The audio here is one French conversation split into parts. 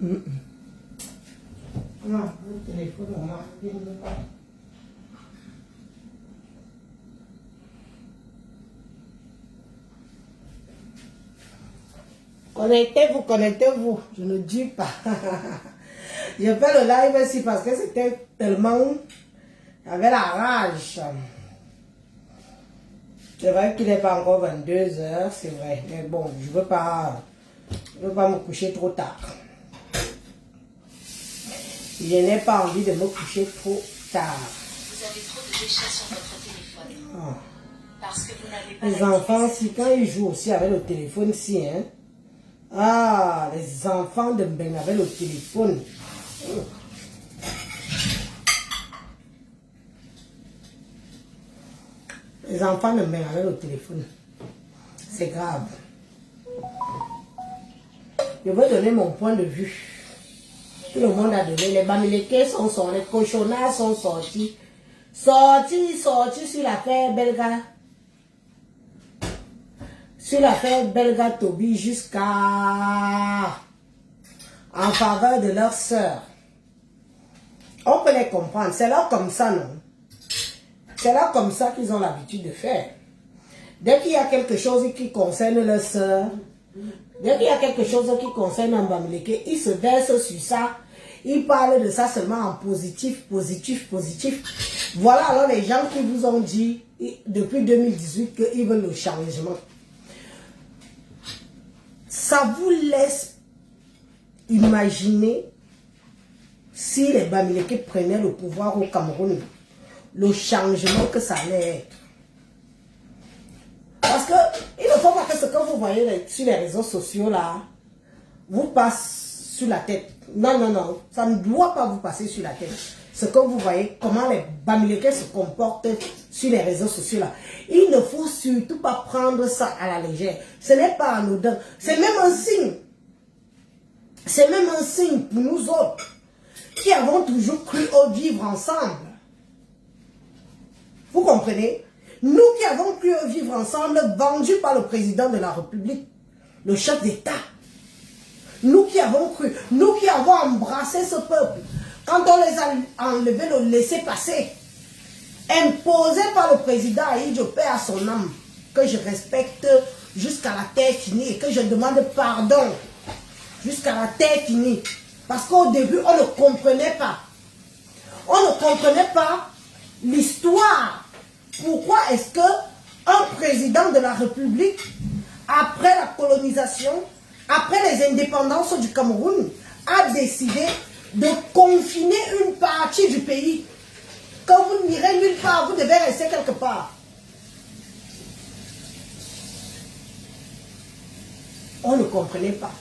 Non, le téléphone, on m'a dit pas. Connectez-vous, connectez-vous. Je ne dis pas. Je fais le live ici parce que c'était tellement... J'avais la rage. C'est vrai qu'il n'est pas encore 22 h, c'est vrai. Mais bon, je ne veux pas me coucher trop tard. Je n'ai pas envie de me coucher trop tard. Vous avez trop de déchets sur votre téléphone. Ah. Parce que vous n'avez pas Les enfants, si quand ils jouent aussi avec le téléphone, si, hein. Ah, les enfants de Ben avec le téléphone. Les enfants de Ben avec le téléphone. C'est grave. Je veux donner mon point de vue. Tout le monde a donné. Les Bamileke sont sortis, les cochonnards sont sortis. Sortis sur l'affaire Belga. Sur l'affaire Belga Toby jusqu'à en faveur de leur sœur. On peut les comprendre. C'est là comme ça, non? C'est là comme ça qu'ils ont l'habitude de faire. Dès qu'il y a quelque chose qui concerne leur sœur, dès qu'il y a quelque chose qui concerne un Bamileke, ils se versent sur ça. Ils parlent de ça seulement en positif, positif, positif. Voilà alors les gens qui vous ont dit depuis 2018 qu'ils veulent le changement. Ça vous laisse imaginer si les Bamileke prenaient le pouvoir au Cameroun, le changement que ça allait être. Parce que il ne faut pas que ce que vous voyez sur les réseaux sociaux là vous passe sur la tête. Non, non, non, ça ne doit pas vous passer sur la tête. Ce que vous voyez, comment les Bamileke se comportent sur les réseaux sociaux là. Il ne faut surtout pas prendre ça à la légère. Ce n'est pas anodin. C'est même un signe. C'est même un signe pour nous autres qui avons toujours cru au vivre ensemble. Vous comprenez? Nous qui avons cru au vivre ensemble, vendus par le président de la République, le chef d'État. Nous qui avons cru, nous qui avons embrassé ce peuple, quand on les a enlevés, le laisser passer, imposé par le président Aïe Diopé à son âme, que je respecte jusqu'à la terre finie et que je demande pardon jusqu'à la terre finie. Parce qu'au début, on ne comprenait pas. On ne comprenait pas l'histoire. Pourquoi est-ce qu'un président de la République, après la colonisation, après les indépendances du Cameroun, a décidé de confiner une partie du pays? Quand vous n'irez nulle part, vous devez rester quelque part. On ne comprenait pas.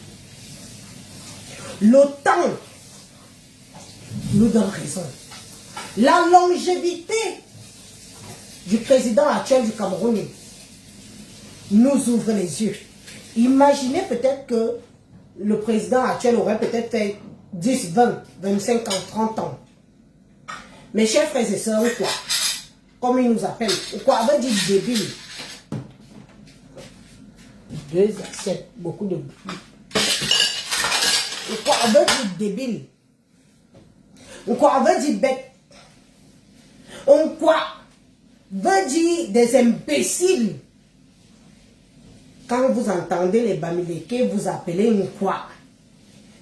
Le temps nous donne raison. La longévité du président actuel du Cameroun nous ouvre les yeux. Imaginez peut-être que le président actuel aurait peut-être fait 10, 20, 25 ans, 30 ans. Mes chers frères et sœurs, ou quoi? Comme ils nous appellent, ou quoi? Avec dit débile. 2 assiettes, beaucoup de bruit. Ou quoi? Avec dit débile. Ou quoi? Avec dit bête. On quoi? Veut dire des imbéciles. Quand vous entendez les Bamileke vous appelez une quoi?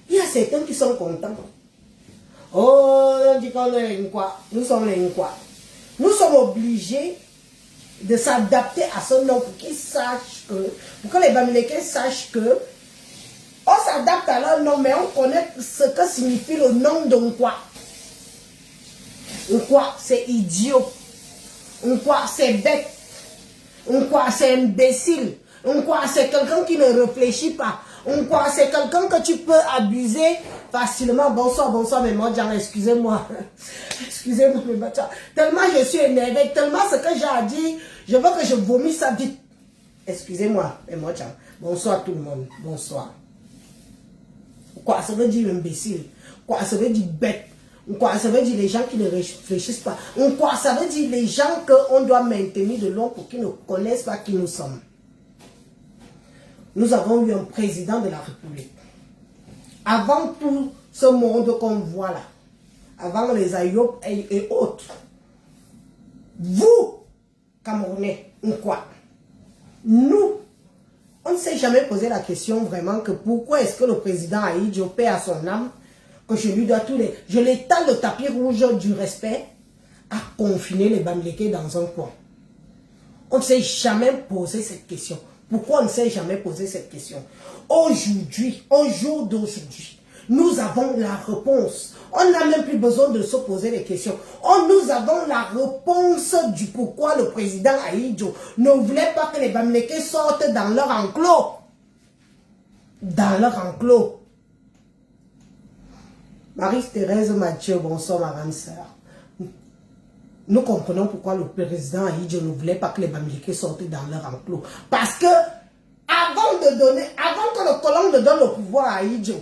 Il y a certains qui sont contents. Oh, on dit qu'on est une quoi? Nous sommes les quoi? Nous sommes obligés de s'adapter à ce nom pour qu'ils sachent que, pour que les Bamileke sachent que on s'adapte à leur nom, mais on connaît ce que signifie le nom d'un quoi. Un quoi, c'est idiot. Un quoi, c'est bête. Un quoi, c'est imbécile. Un quoi, c'est quelqu'un qui ne réfléchit pas. Un quoi, c'est quelqu'un que tu peux abuser facilement. Bonsoir, bonsoir, mais moi, excusez-moi. Excusez-moi, mais tellement je suis énervé, tellement ce que j'ai à dire, je veux que je vomisse ça vite. Excusez-moi, mais moi, bonsoir tout le monde. Bonsoir. Quoi, ça veut dire imbécile. Quoi, ça veut dire bête. Quoi, ça veut dire les gens qui ne réfléchissent pas. Quoi, ça veut dire les gens qu'on doit maintenir de loin pour qu'ils ne connaissent pas qui nous sommes. Nous avons eu un président de la République. avant tout ce monde qu'on voit là, avant les Ayop et autres, vous, Camerounais, quoi? Nous, on ne s'est jamais posé la question vraiment que pourquoi est-ce que le président Ahidjo, paix à son âme, que je lui dois tous les... Je l'étale le tapis rouge du respect à confiner les Bamileke dans un coin. On ne s'est jamais posé cette question. Pourquoi on ne s'est jamais posé cette question? Aujourd'hui, au jour d'aujourd'hui, nous avons la réponse. On n'a même plus besoin de se poser les questions. Nous avons la réponse du pourquoi le président Ahidjo ne voulait pas que les Bamileke sortent dans leur enclos. Dans leur enclos. Marie-Thérèse Mathieu, bonsoir ma grande sœur. Nous comprenons pourquoi le président Ahidjo ne voulait pas que les Bamileke sortent dans leur enclos. Parce que avant que le colon ne donne le pouvoir à Ahidjo,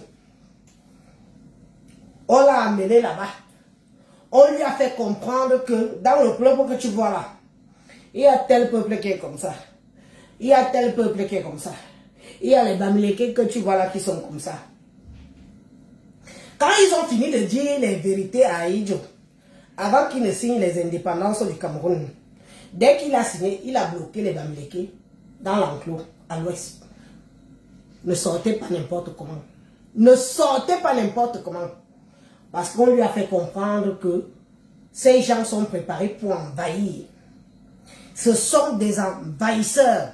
on l'a amené là-bas. On lui a fait comprendre que dans le peuple que tu vois là, il y a tel peuple qui est comme ça. Il y a tel peuple qui est comme ça. Il y a les Bamileke que tu vois là qui sont comme ça. Quand ils ont fini de dire les vérités à Ahidjo, avant qu'il ne signe les indépendances du Cameroun, dès qu'il a signé, il a bloqué les Bamileke dans l'enclos à l'ouest. Ne sortez pas n'importe comment. Ne sortez pas n'importe comment. Parce qu'on lui a fait comprendre que ces gens sont préparés pour envahir. Ce sont des envahisseurs.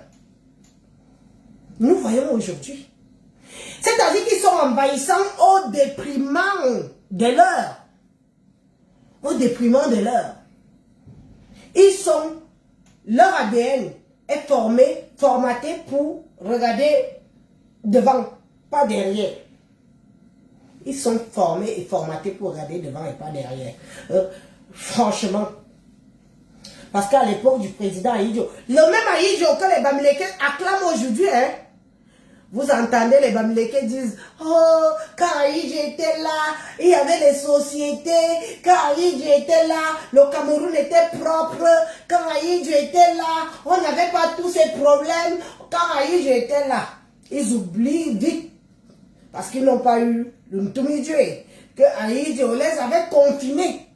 Nous voyons aujourd'hui. C'est-à-dire qu'ils sont envahissants au déprimant de l'heure. Au déprimant de l'heure. Ils sont, leur ADN est formaté pour regarder devant, pas derrière. Ils sont formés et formatés pour regarder devant et pas derrière. Franchement. Parce qu'à l'époque du président Ahidjo, le même Ahidjo que les Bamileke acclament aujourd'hui, hein. Vous entendez les Bamileke disent, oh, quand Ahidjo était là, il y avait les sociétés, quand Ahidjo était là, le Cameroun était propre, quand Ahidjo était là, on n'avait pas tous ces problèmes, quand Ahidjo était là. Ils oublient vite, parce qu'ils n'ont pas eu le Ntumidjoué, que Ahidjo les avait confinés.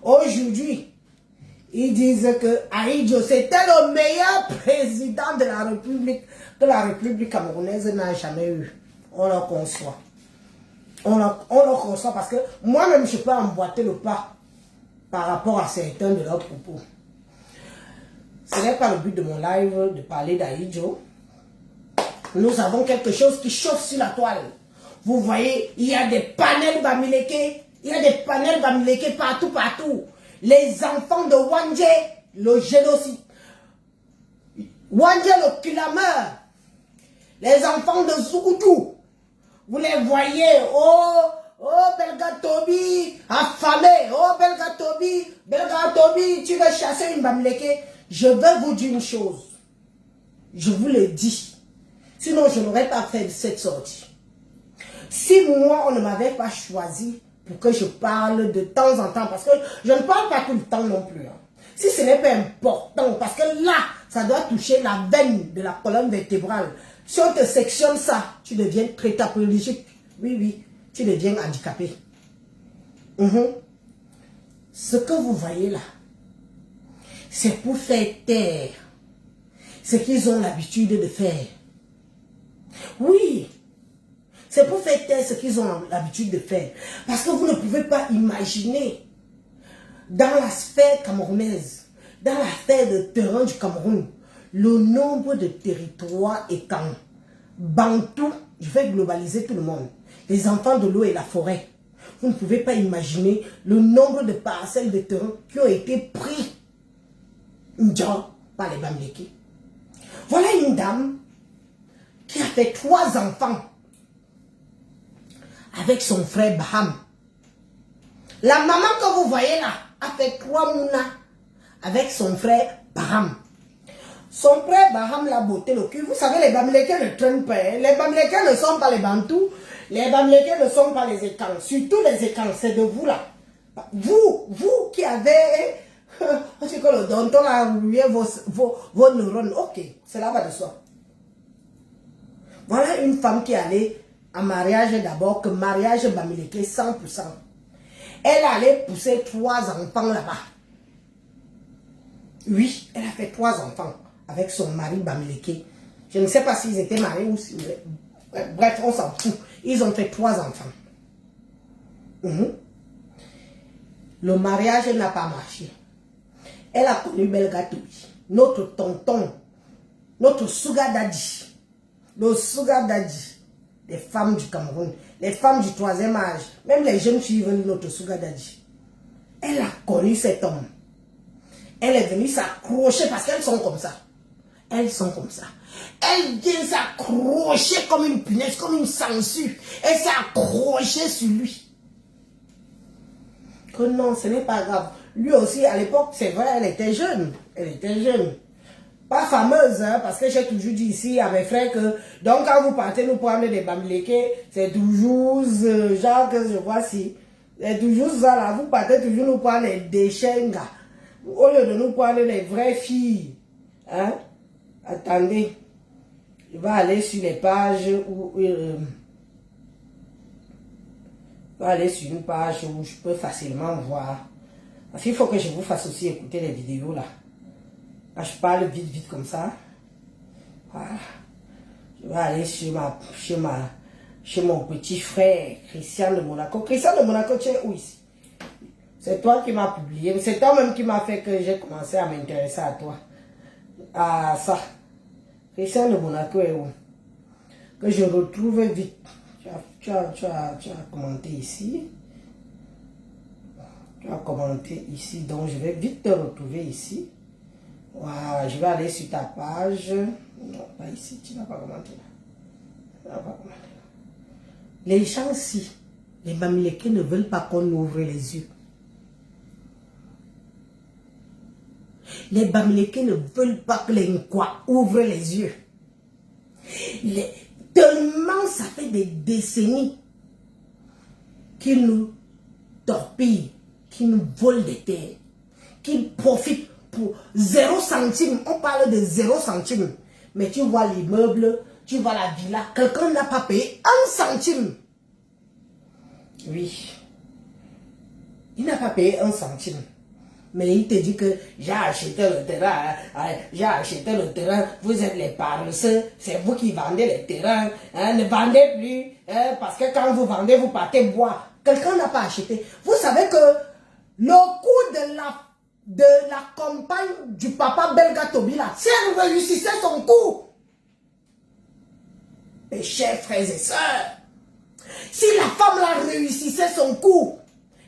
Aujourd'hui, ils disent que Ahidjo c'était le meilleur président de la République que la République camerounaise n'a jamais eu. On le conçoit. On le conçoit parce que moi-même je peux emboîter le pas par rapport à certains de leurs propos. Ce n'est pas le but de mon live de parler d'Ahidjo. Nous avons quelque chose qui chauffe sur la toile. Vous voyez, il y a des panels Bamileke. Il y a des panels Bamileke partout, partout. Les enfants de Wandje, le génocide. Wandje, le Kilameur. Les enfants de Zougoutou. Vous les voyez. Oh, Belgatobi, affamé. Oh, Belgatobi, tu veux chasser une Bamileke. Je veux vous dire une chose. Je vous le dis. Sinon, je n'aurais pas fait cette sortie. Si moi, on ne m'avait pas choisi pour que je parle de temps en temps, parce que je ne parle pas tout le temps non plus. Hein. Si ce n'est pas important, parce que là, ça doit toucher la veine de la colonne vertébrale. Si on te sectionne ça, tu deviens tétraplégique. Oui, oui, tu deviens handicapé. Ce que vous voyez là, c'est pour faire taire ce qu'ils ont l'habitude de faire. Oui, c'est pour faire taire ce qu'ils ont l'habitude de faire. Parce que vous ne pouvez pas imaginer, dans la sphère camerounaise, dans la sphère de terrain du Cameroun, le nombre de territoires étant bantou, je vais globaliser tout le monde, les enfants de l'eau et la forêt. Vous ne pouvez pas imaginer le nombre de parcelles de terrain qui ont été pris par les Bamileke. Voilà une dame qui a fait 3 enfants avec son frère Baham. La maman que vous voyez là a fait 3 mounas avec son frère Baham. Son frère Baham l'a botté le cul. Vous savez, les Bamileke ne traînent pas. Hein? Les Bamileke ne sont pas les Bantous. Les Bamileke ne sont pas les Écans. Surtout les Écans, c'est de vous là. Vous qui avez... c'est que le danton a rouillé vos neurones. Ok, cela va de soi. Voilà une femme qui est allée en mariage d'abord que mariage Bamileke 100%. Elle allait pousser 3 enfants là-bas. Oui, elle a fait 3 enfants avec son mari Bamileke. Je ne sais pas s'ils étaient mariés ou si... Bref, on s'en fout. Ils ont fait 3 enfants. Le mariage n'a pas marché. Elle a connu Belga Tobi, notre tonton, notre sugar daddy, le sugar daddy des femmes du Cameroun, les femmes du 3e âge, même les jeunes filles veulent notre sugar daddy. Elle a connu cet homme. Elle est venue s'accrocher parce qu'elles sont comme ça. Elles sont comme ça. Elle vient s'accrocher comme une punaise, comme une sangsue. Elle s'est accrochée sur lui. Que non, ce n'est pas grave. Lui aussi, à l'époque, c'est vrai, elle était jeune. Elle était jeune. Pas fameuse, hein, parce que j'ai toujours dit ici à mes frères que, donc quand vous partez nous prendre des Bamileke, c'est toujours, genre que je vois si, c'est toujours ça là, vous partez toujours nous prendre les déchets, gars. Au lieu de nous prendre les vraies filles. Hein? Attendez. Je vais aller sur les pages où... je vais aller sur une page où je peux facilement voir. Parce qu'il faut que je vous fasse aussi écouter les vidéos là. Là, je parle vite comme ça. Voilà. Je vais aller chez mon petit frère, Christian de Monaco. Christian de Monaco, tu es où ici? C'est toi qui m'as publié. C'est toi même qui m'a fait que j'ai commencé à m'intéresser à toi. À ça. Christian de Monaco est où? Que je retrouve vite. Tu as commenté ici. Tu as commenté ici. Donc, je vais vite te retrouver ici. Voilà, je vais aller sur ta page. Non, pas ici. Tu n'as pas commenté là. Tu n'as pas commenté là. Les gens ici, les Bamileke ne veulent pas qu'on ouvre les yeux. Les Bamileke ne veulent pas que les Nkwa ouvrent les yeux. Tellement ça fait des décennies qu'ils nous torpillent, qu'ils nous volent des terres, qu'ils profitent pour 0 centime. On parle de 0 centime. Mais tu vois l'immeuble, tu vois la villa, quelqu'un n'a pas payé 1 centime. Oui. Il n'a pas payé 1 centime. Mais il te dit que j'ai acheté le terrain, j'ai acheté le terrain, vous êtes les paresseux, c'est vous qui vendez les terrains, hein, ne vendez plus, hein, parce que quand vous vendez, vous partez boire. Quelqu'un n'a pas acheté. Vous savez que le coût de la campagne du papa Belga Tobi là, si elle réussissait son coup, mes chers frères et sœurs, si la femme là réussissait son coup,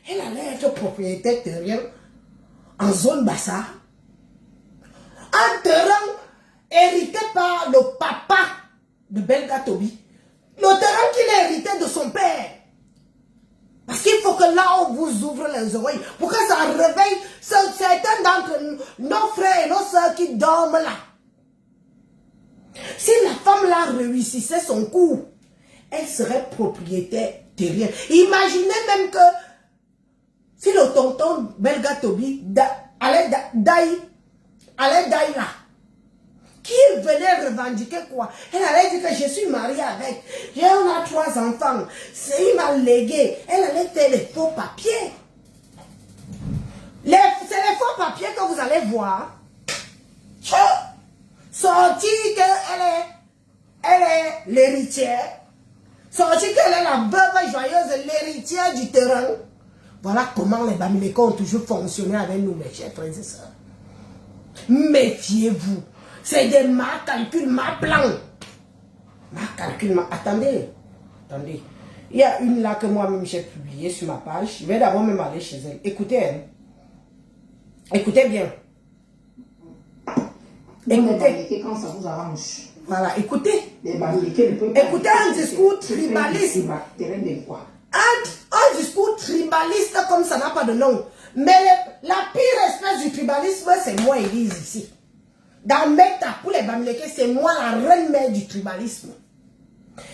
elle allait être propriétaire terrienne en zone Bassa, un terrain hérité par le papa de Belga Tobi, le terrain qu'il a hérité de son père. Parce qu'il faut que là on vous ouvre les oreilles, pour que ça réveille certains d'entre nos frères et nos soeurs qui dorment là. Si la femme là réussissait son coup, elle serait propriétaire terrienne. Imaginez même que si le tonton Belga Tobi allait d'ailleurs là, qui venait revendiquer quoi? Elle allait dire que je suis mariée avec, on a 3 enfants, il m'a légué. Elle allait faire les faux papiers. C'est les faux papiers que vous allez voir. Sorti qu'elle est l'héritière, sorti qu'elle est la veuve joyeuse, l'héritière du terrain. Voilà comment les Bamileke ont toujours fonctionné avec nous, mes chers frères et sœurs. Méfiez-vous. C'est des ma calcul, ma plan. Ma calcul, ma... Attendez. Il y a une là que moi-même j'ai publiée sur ma page. Je vais d'abord même aller chez elle. Écoutez, hein. Écoutez bien. Écoutez. Quand ça vous arrange. Voilà, écoutez. Écoutez un discours tribaliste. Un discours tribaliste comme ça n'a pas de nom. Mais la pire espèce du tribalisme, c'est moi, Élise, ici. Dans Meta, pour les Bamileke, c'est moi la reine mère du tribalisme.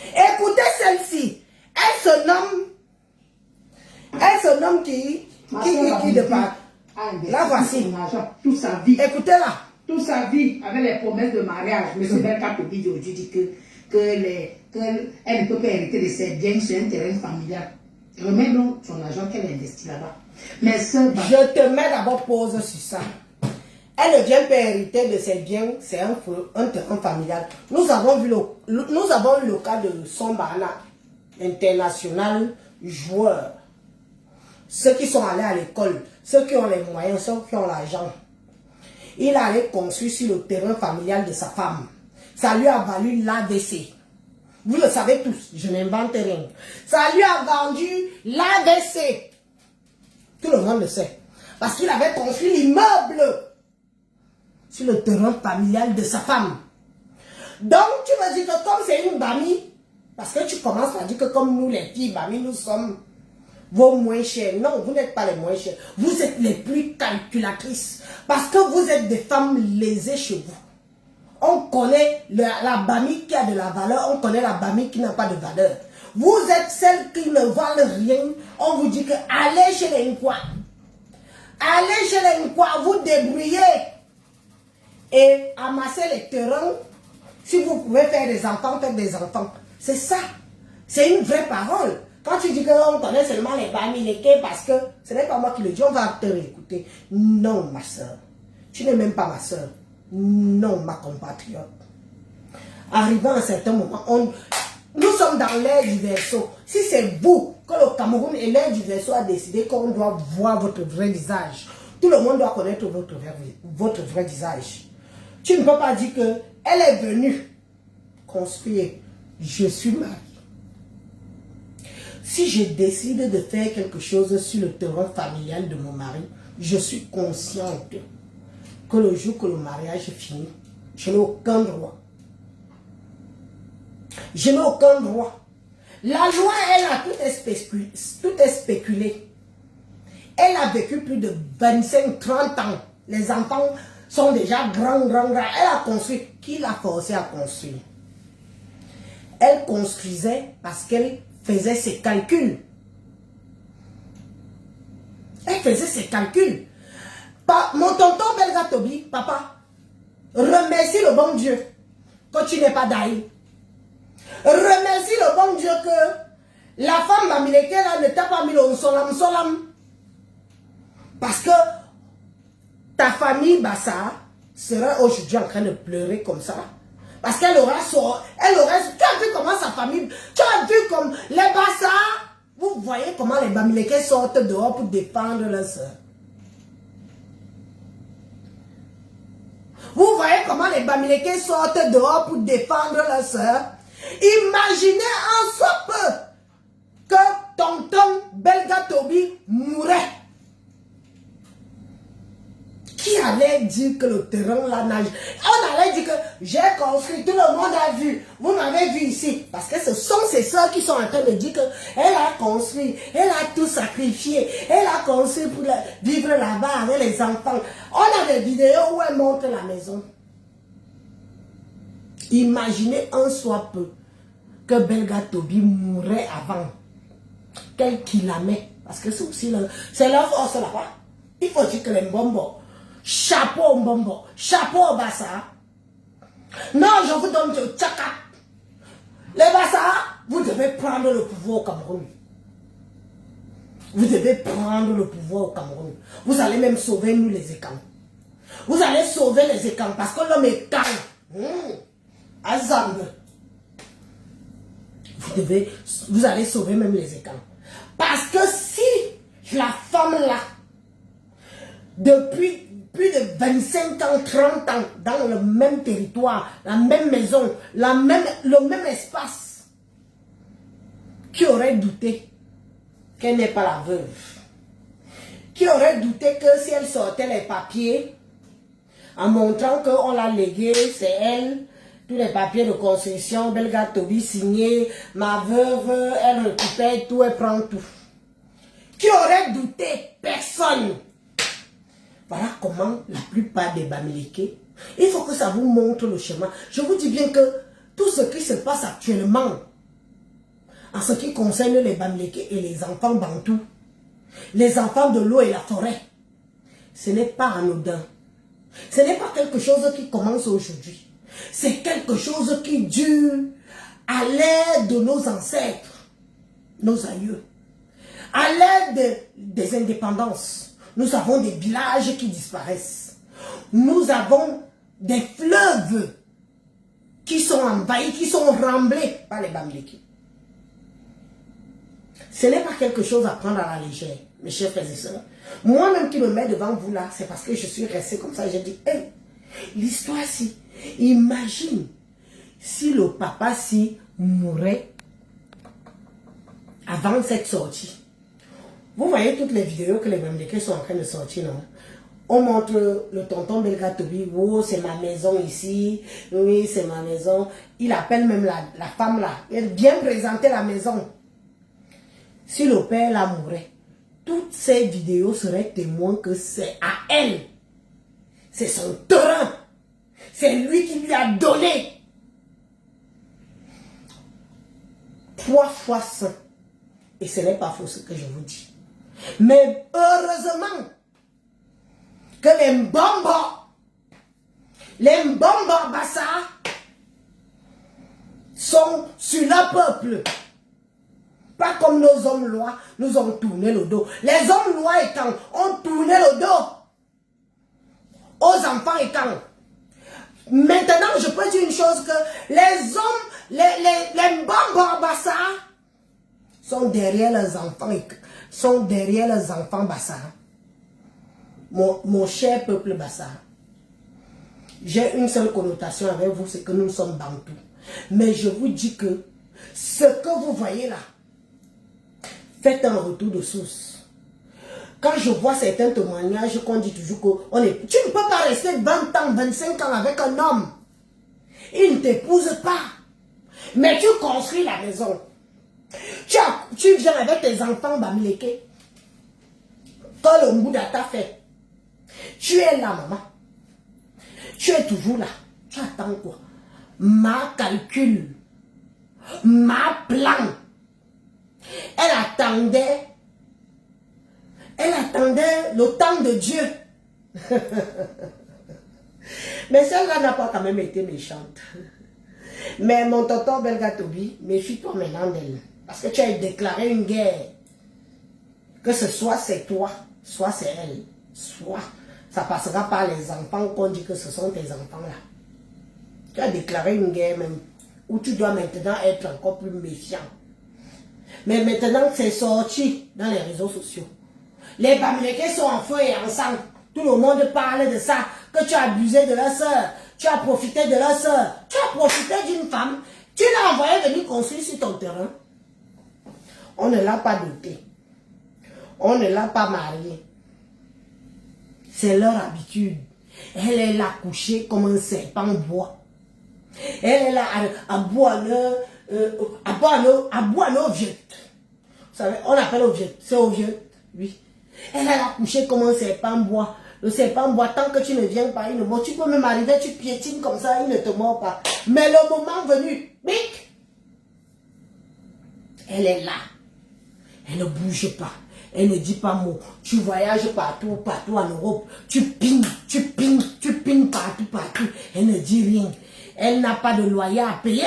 Écoutez celle-ci. Elle se nomme qui de part. La voici. Toute sa vie. Écoutez-la. Toute sa vie, avec les promesses de mariage, M. Belga Tobi dit que qu'elle ne peut pas hériter de ses biens sur un terrain familial. Remets donc son argent qu'elle investit là-bas. Mais je te mets d'abord pause sur ça. Elle ne vient pas hériter de ses biens, c'est un terrain familial. Nous avons eu le cas de Sombana, international joueur. Ceux qui sont allés à l'école, ceux qui ont les moyens, ceux qui ont l'argent. Il allait construire sur le terrain familial de sa femme. Ça lui a valu l'AVC. Vous le savez tous, je n'invente rien. Ça lui a vendu l'AVC. Tout le monde le sait. Parce qu'il avait construit l'immeuble sur le terrain familial de sa femme. Donc, tu me dis que comme c'est une bamie, parce que tu commences à dire que comme nous les filles, bamie, nous sommes vos moins chers. Non, vous n'êtes pas les moins chers. Vous êtes les plus calculatrices. Parce que vous êtes des femmes lésées chez vous. On connaît la bamie qui a de la valeur, on connaît la bamie qui n'a pas de valeur. Vous êtes celles qui ne valent rien. On vous dit que allez chez les Nkwa. Allez chez les Nkwa, vous débrouillez. Et amassez les terrains. Si vous pouvez faire des enfants, faites des enfants. C'est ça. C'est une vraie parole. Quand tu dis qu'on connaît seulement les bamilekés parce que ce n'est pas moi qui le dis, on va te réécouter. Non, ma soeur. Tu n'es même pas ma soeur. Non, ma compatriote. Arrivant à un certain moment, nous sommes dans l'ère du Verseau. Si c'est vous que le Cameroun et l'ère du Verseau a décidé qu'on doit voir votre vrai visage, tout le monde doit connaître votre vrai visage. Tu ne peux pas dire qu'elle est venue construire. Je suis mariée. Si je décide de faire quelque chose sur le terrain familial de mon mari, je suis consciente que le jour que le mariage est fini, je n'ai aucun droit. Je n'ai aucun droit. La loi, elle a tout est spéculé. Elle a vécu plus de 25-30 ans. Les enfants sont déjà grands. Elle a construit. Qui l'a forcé à construire? Elle construisait parce qu'elle faisait ses calculs. Elle faisait ses calculs. Mon tonton Belga Tobi, papa, remercie le bon Dieu que tu n'es pas d'Aïe. Remercie le bon Dieu que la femme Bamileke là ne t'a pas mis le solam. Parce que ta famille Bassa serait aujourd'hui en train de pleurer comme ça. Parce qu'elle aurait... Tu as vu comment sa famille... Tu as vu comme les Bassa... Vous voyez comment les Bamileke sortent dehors pour défendre leur soeur. Vous voyez comment les Bamileke sortent dehors pour défendre leur soeur. Imaginez un soit peu que tonton Belga Tobi mourait. Qui allait dire que le terrain là nage? On allait dire que j'ai construit, tout le monde a vu. Vous m'avez vu ici. Parce que ce sont ces soeurs qui sont en train de dire qu'elle a construit, elle a tout sacrifié, elle a construit pour vivre là-bas avec les enfants. On a des vidéos où elle montre la maison. Imaginez un soit peu que Belga Tobi mourrait avant. Quel qu'il la met. Parce que c'est aussi c'est leur force là-bas. Il faut dire que les Mbombo. Chapeau Mbombo, chapeau au Bassa. Non, je vous donne le tchaka. Les Bassa, vous devez prendre le pouvoir au Cameroun. Vous devez prendre le pouvoir au Cameroun. Vous allez même sauver nous les écans. Vous allez sauver les écans parce que l'homme est calme. Azambe. Vous allez sauver même les écans. Parce que si la femme là, depuis plus de 25 ans, 30 ans, dans le même territoire, la même maison, le même espace, qui aurait douté qu'elle n'est pas la veuve? Qui aurait douté que si elle sortait les papiers, en montrant qu'on l'a légué, c'est elle, tous les papiers de construction, Belga Tobi signé, ma veuve, elle récupère tout, elle prend tout. Qui aurait douté? Personne. Voilà comment la plupart des Bamileke, il faut que ça vous montre le chemin. Je vous dis bien que tout ce qui se passe actuellement, en ce qui concerne les Bamileke et les enfants bantous, les enfants de l'eau et la forêt, ce n'est pas anodin. Ce n'est pas quelque chose qui commence aujourd'hui. C'est quelque chose qui dure à l'aide de nos ancêtres, nos aïeux, à l'aide des indépendances, nous avons des villages qui disparaissent. Nous avons des fleuves qui sont envahis, qui sont remblés par les Bamileke. Ce n'est pas quelque chose à prendre à la légère, mes chers frères et sœurs. Moi-même qui me mets devant vous là, c'est parce que je suis restée comme ça. J'ai dit, hey, l'histoire si, imagine si le papa si mourait avant cette sortie. Vous voyez toutes les vidéos que les Bamileke sont en train de sortir, non? On montre le tonton Belga Tobi, oh c'est ma maison ici, oui c'est ma maison. Il appelle même la femme là, elle vient présenter la maison. Si le père là mourait, toutes ces vidéos seraient témoins que c'est à elle. C'est son terrain. C'est lui qui lui a donné. 3 fois saint. Et ce n'est pas faux ce que je vous dis. Mais heureusement que les Mbombo Bassa sont sur le peuple. Pas comme nos hommes lois nous ont tourné le dos. Les hommes lois étant ont tourné le dos aux enfants étant. Maintenant, je peux dire une chose que les hommes, les Mbombo Bassa sont derrière les enfants, Bassa. Mon cher peuple Bassa, j'ai une seule connotation avec vous, c'est que nous sommes bantous. Mais je vous dis que ce que vous voyez là, faites un retour de source. Quand je vois certains témoignages qu'on dit toujours que tu ne peux pas rester 20 ans, 25 ans avec un homme. Il ne t'épouse pas. Mais tu construis la maison. Tu viens avec tes enfants Bamileke. Quand le Mbouda t'a fait. Tu es là, maman. Tu es toujours là. Tu attends quoi? Ma calcul. Ma plan. Elle attendait le temps de Dieu. Mais celle-là n'a pas quand même été méchante. Mais mon tonton Belga Tobi, méfie-toi maintenant d'elle. Parce que tu as déclaré une guerre. Que ce soit c'est toi, soit c'est elle. Soit ça passera par les enfants qu'on dit que ce sont tes enfants-là. Tu as déclaré une guerre même. Où tu dois maintenant être encore plus méfiant. Mais maintenant que c'est sorti dans les réseaux sociaux. Les Bamileke sont en feu et en sang. Tout le monde parle de ça. Que tu as abusé de leur soeur. Tu as profité de leur soeur. Tu as profité d'une femme. Tu l'as envoyé venir construire sur ton terrain. On ne l'a pas doté. On ne l'a pas marié. C'est leur habitude. Elle est là couchée comme un serpent bois. Elle est là à boire nos vieux. Vous savez, on appelle au vieux. C'est au vieux. Oui. Elle est là couchée comme un serpent bois. Le serpent bois, tant que tu ne viens pas, il ne mord. Tu peux même arriver, tu piétines comme ça, il ne te mord pas. Mais le moment venu, bic, elle est là. Elle ne bouge pas. Elle ne dit pas mot. Tu voyages partout en Europe. Tu pines partout. Elle ne dit rien. Elle n'a pas de loyer à payer.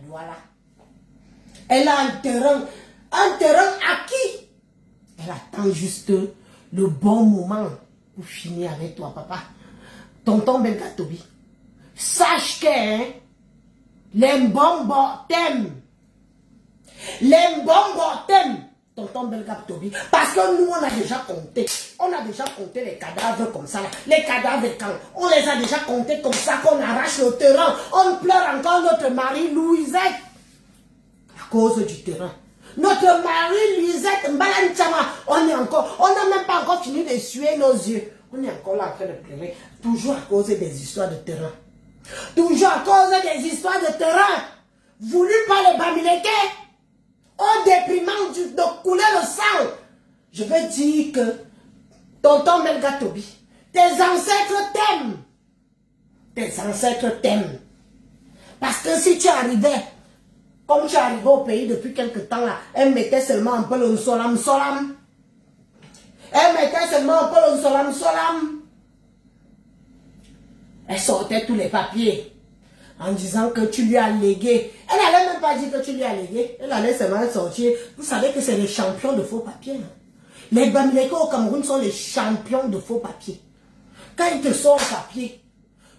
Voilà. Elle a un terrain acquis. Elle attend juste le bon moment pour finir avec toi, papa. Tonton Belga Tobi, sache que les Mbombo t'aiment. Les Mbombo t'aiment, tonton Belga Tobi. Parce que nous, on a déjà compté. On a déjà compté les cadavres comme ça. Là. Les cadavres quand on les a déjà comptés comme ça, qu'on arrache le terrain. On pleure encore notre mari Louisette. À cause du terrain. Notre mari Louisette Mbalan Chama, on n'a même pas encore fini de suer nos yeux. On est encore là en train de pleurer. Toujours à cause des histoires de terrain. Toujours à cause des histoires de terrain. Voulues par les Bamileke. Au déprimant de couler le sang. Je veux dire que tonton Belga Tobi, tes ancêtres t'aiment. Tes ancêtres t'aiment. Parce que si tu arrivais, comme tu es arrivé au pays depuis quelque temps là, elle mettait seulement un peu le solam. Elle mettait seulement un peu le solam. Elle sortait tous les papiers. en disant que tu lui as légué. Elle n'allait même pas dire que tu lui as légué. Elle allait seulement sortir. Vous savez que c'est les champions de faux papiers. Hein. Les Bamileke au Cameroun sont les champions de faux papiers. Quand ils te sortent un papier,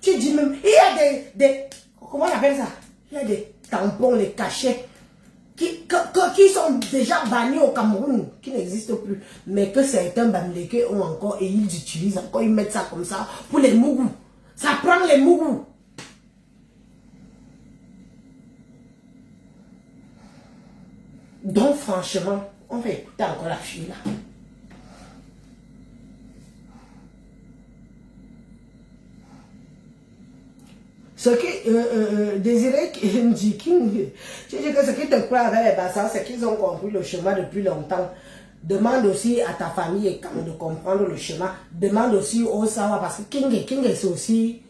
tu dis même, il y a des comment on appelle ça? Il y a des tampons, les cachets qui sont déjà bannis au Cameroun, qui n'existent plus. Mais que certains Bamileke ont encore et ils utilisent encore, ils mettent ça comme ça pour les mougous. Ça prend les mougous. Donc franchement, on va écouter encore la fille là. Ce qui Désiré dit King, je dis que ce qui te plaît avec les bassins, c'est qu'ils ont compris le chemin depuis longtemps. Demande aussi à ta famille et quand de comprendre le chemin. Demande aussi au Sawa, parce que King c'est aussi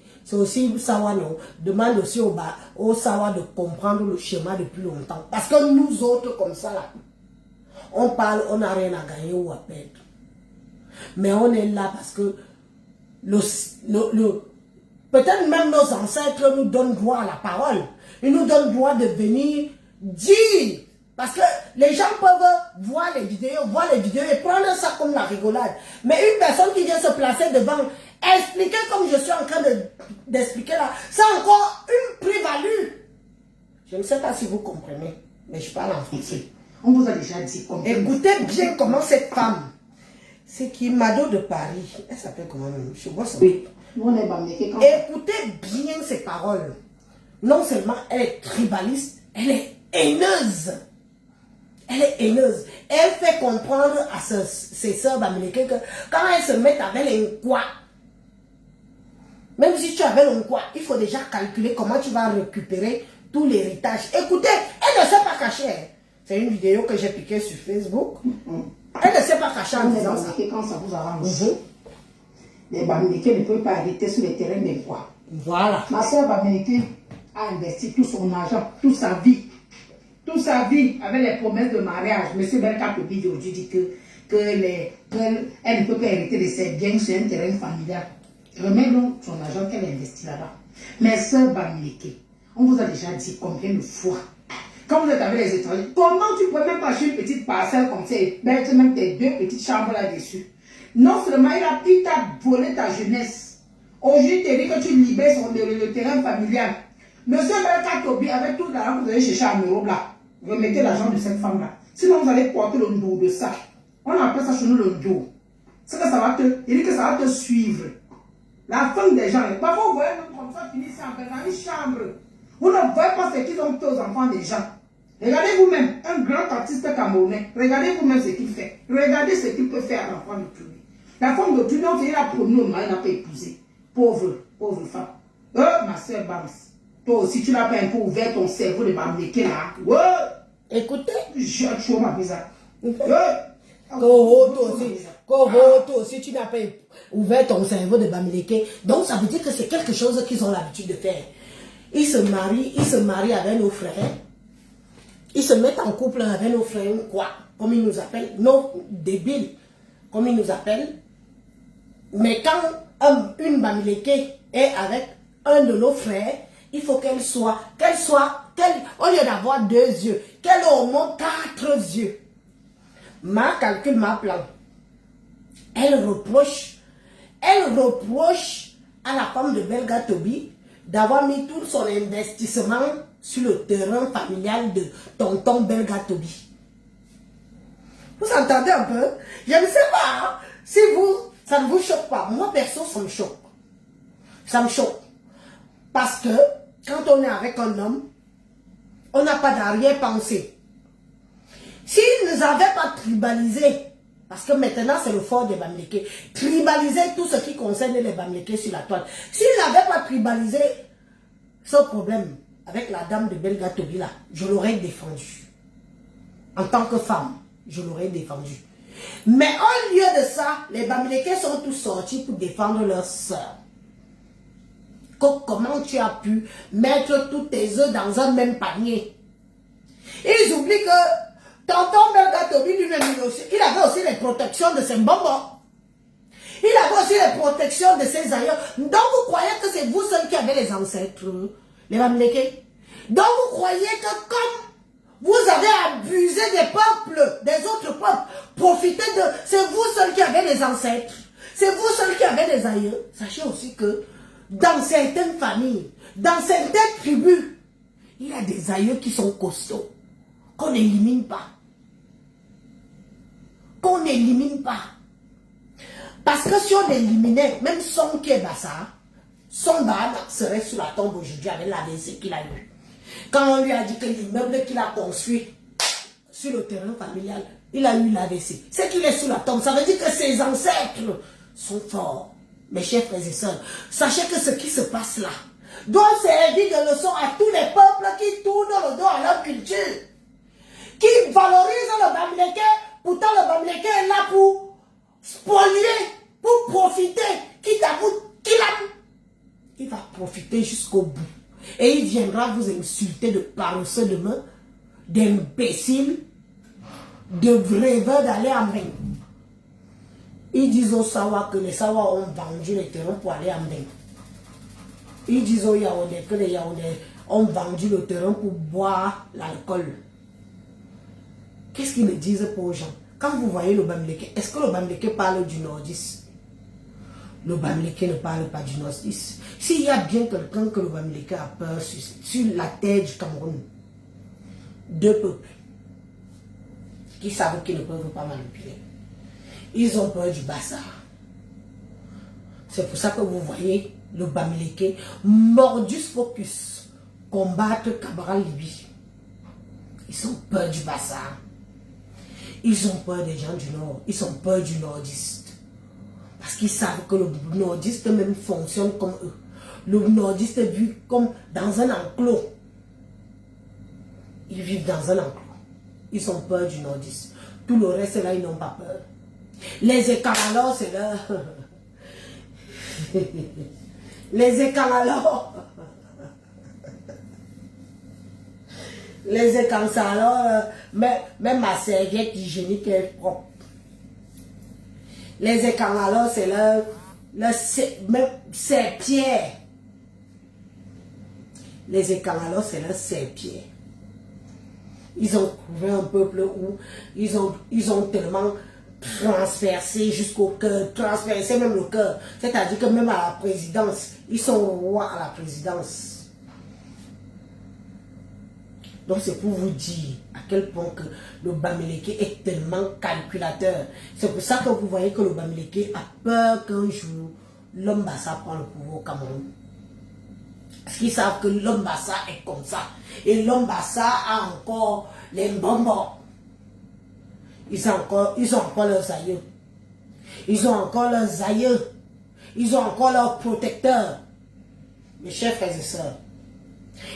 Sawa, non. Demande aussi au Sawa de comprendre le chemin depuis longtemps. Parce que nous autres, comme ça, là, on parle, on n'a rien à gagner ou à perdre. Mais on est là parce que peut-être même nos ancêtres nous donnent droit à la parole. Ils nous donnent droit de venir dire. Parce que les gens peuvent voir les vidéos et prendre ça comme la rigolade. Mais une personne qui vient se placer devant, expliquer comme je suis en train d'expliquer là, c'est encore une plus-value. Je ne sais pas si vous comprenez, mais je parle en français. On vous a déjà dit. Écoutez bien comment cette femme, c'est qui Mado de Paris, elle s'appelle comment même? Je vois son oui. On est Bamileke quand... Écoutez bien ses paroles. Non seulement elle est tribaliste, elle est haineuse. Elle est haineuse. Elle fait comprendre à ses sœurs Bamileke que quand elles se mettent avec les quoi, même si tu avais un quoi, il faut déjà calculer comment tu vas récupérer tout l'héritage. Écoutez, elle ne s'est pas cachée. C'est une vidéo que j'ai piquée sur Facebook. Elle ne s'est pas cachée en disant ça. Quand ça vous arrange. Les Bamileke ne peuvent pas arrêter sur les terrains des quoi. Voilà. Ma soeur Bamileke a investi tout son argent, toute sa vie avec les promesses de mariage. Monsieur Belkatobi aujourd'hui dit qu'elle ne peut pas hériter de ses biens sur un terrain familial. Remets donc son argent qu'elle a investi là-bas. Mais soeur Bamileke, on vous a déjà dit combien de fois, quand vous êtes avec les étrangers, comment tu peux même pas acheter une petite parcelle comme ça et mettre même tes 2 petites chambres là-dessus? Non seulement il t'a volé ta jeunesse. Aujourd'hui, tu dis que tu libères le terrain familial. Monsieur Belkatobi, avec tout l'argent que vous allez chercher en Europe là, remettez l'argent de cette femme là. Sinon, vous allez porter le dos de ça. On appelle ça chez nous le dos. C'est que ça va il dit que ça va te suivre. La femme des gens, parfois vous voyez même comme ça, finir dans une chambre. Vous ne voyez pas ce qu'ils ont fait aux enfants des gens. Regardez vous-même, un grand artiste camerounais, regardez vous-même ce qu'il fait. Regardez ce qu'il peut faire à l'enfant de Touré. La femme de Touré, on l'a promis au mari, elle n'a pas épousé. Pauvre femme. Ma soeur Bams, toi aussi tu n'as pas un peu ouvert ton cerveau de Bamileke là. Écoutez. Je m'en bizarre. Toi aussi, tu n'as pas ouvert ton cerveau de Bamileke. Donc ça veut dire que c'est quelque chose qu'ils ont l'habitude de faire. Ils se marient avec nos frères. Ils se mettent en couple avec nos frères, quoi, comme ils nous appellent, nos débiles, comme ils nous appellent. Mais quand une Bamileke est avec un de nos frères, il faut qu'elle soit, au lieu d'avoir 2 yeux, qu'elle ait au moins 4 yeux. Ma calcul, ma plan. Elle reproche à la femme de Belkatobi d'avoir mis tout son investissement sur le terrain familial de tonton Belkatobi. Vous entendez un peu? Je ne sais pas si ça ne vous choque pas. Moi, perso, ça me choque. Ça me choque. Parce que quand on est avec un homme, on n'a pas d'arrière-pensée. S'ils ne avaient pas tribalisé, parce que maintenant c'est le fort des Bamileke, tribaliser tout ce qui concerne les Bamileke sur la toile. S'ils n'avaient pas tribalisé ce problème avec la dame de Belkatobi là, je l'aurais défendu. En tant que femme, je l'aurais défendu. Mais au lieu de ça, les Bamileke sont tous sortis pour défendre leur soeur. Comment tu as pu mettre tous tes œufs dans un même panier? Ils oublient que tonton Belkatobi lui-même, il avait aussi les protections de ses bonbons. Il avait aussi les protections de ses aïeux. Donc vous croyez que c'est vous seuls qui avez les ancêtres? les Bamileke. Donc vous croyez que comme vous avez abusé des peuples, des autres peuples, profitez de... C'est vous seuls qui avez des ancêtres. C'est vous seuls qui avez des aïeux. Sachez aussi que dans certaines familles, dans certaines tribus, il y a des aïeux qui sont costauds, qu'on n'élimine pas. Qu'on n'élimine pas. Parce que si on éliminait, même son qui est Bassa, son bad serait sous la tombe aujourd'hui avec l'AVC qu'il a eu. Quand on lui a dit que l'immeuble qu'il a construit sur le terrain familial, il a eu l'AVC. C'est qu'il est sous la tombe. Ça veut dire que ses ancêtres sont forts. Mes chers frères et sœurs, sachez que ce qui se passe là doit servir de leçon à tous les peuples qui tournent le dos à leur culture, qui valorisent le Bamileke. Pourtant, le Bamileke est là pour spolier, pour profiter, quitte à vous qu'il a. Il va profiter jusqu'au bout. Et il viendra vous insulter de paresseux de main, d'imbéciles, de rêveurs d'aller à Mring. Ils disent aux Sawa que les Sawa ont vendu les terrains pour aller à Mring. Ils disent aux Yaoundé que les Yaoundé ont vendu le terrain pour boire l'alcool. Qu'est-ce qu'ils me disent pour aux gens? Quand vous voyez le Bamileke, est-ce que le Bamileke parle du nordiste? Le Bamileke ne parle pas du nordiste. S'il y a bien quelqu'un que le Bamileke a peur sur la terre du Cameroun, deux peuples qui savent qu'ils ne peuvent pas manipuler. Ils ont peur du Bassa. C'est pour ça que vous voyez le Bamileke mordus focus combattre Cabral Libye. Ils ont peur du Bassa. Ils ont peur des gens du Nord. Ils ont peur du nordiste. Parce qu'ils savent que le nordiste même fonctionne comme eux. Le nordiste est vu comme dans un enclos. Ils vivent dans un enclos. Ils ont peur du nordiste. Tout le reste là, ils n'ont pas peur. Les écaralos, c'est là. Les écaralos. Les écaralos, même ma serviette hygiénique est propre. Les écaralos, c'est c'est pierre. Les écaralos, c'est leur serre-pierre. Ils ont trouvé un peuple où ils ont tellement transversé jusqu'au cœur, transversé même le cœur. C'est-à-dire que même à la présidence, ils sont rois à la présidence. Donc c'est pour vous dire à quel point que le Bamileke est tellement calculateur. C'est pour ça que vous voyez que le Bamileke a peur qu'un jour l'homme Bassa prend le pouvoir au Cameroun. Parce qu'ils savent que l'homme Bassa est comme ça. Et l'homme Bassa a encore les bonbons. Ils ont encore leurs aïeux. Ils ont encore leurs aïeux. Ils ont encore leurs protecteurs. Mes chers frères et sœurs,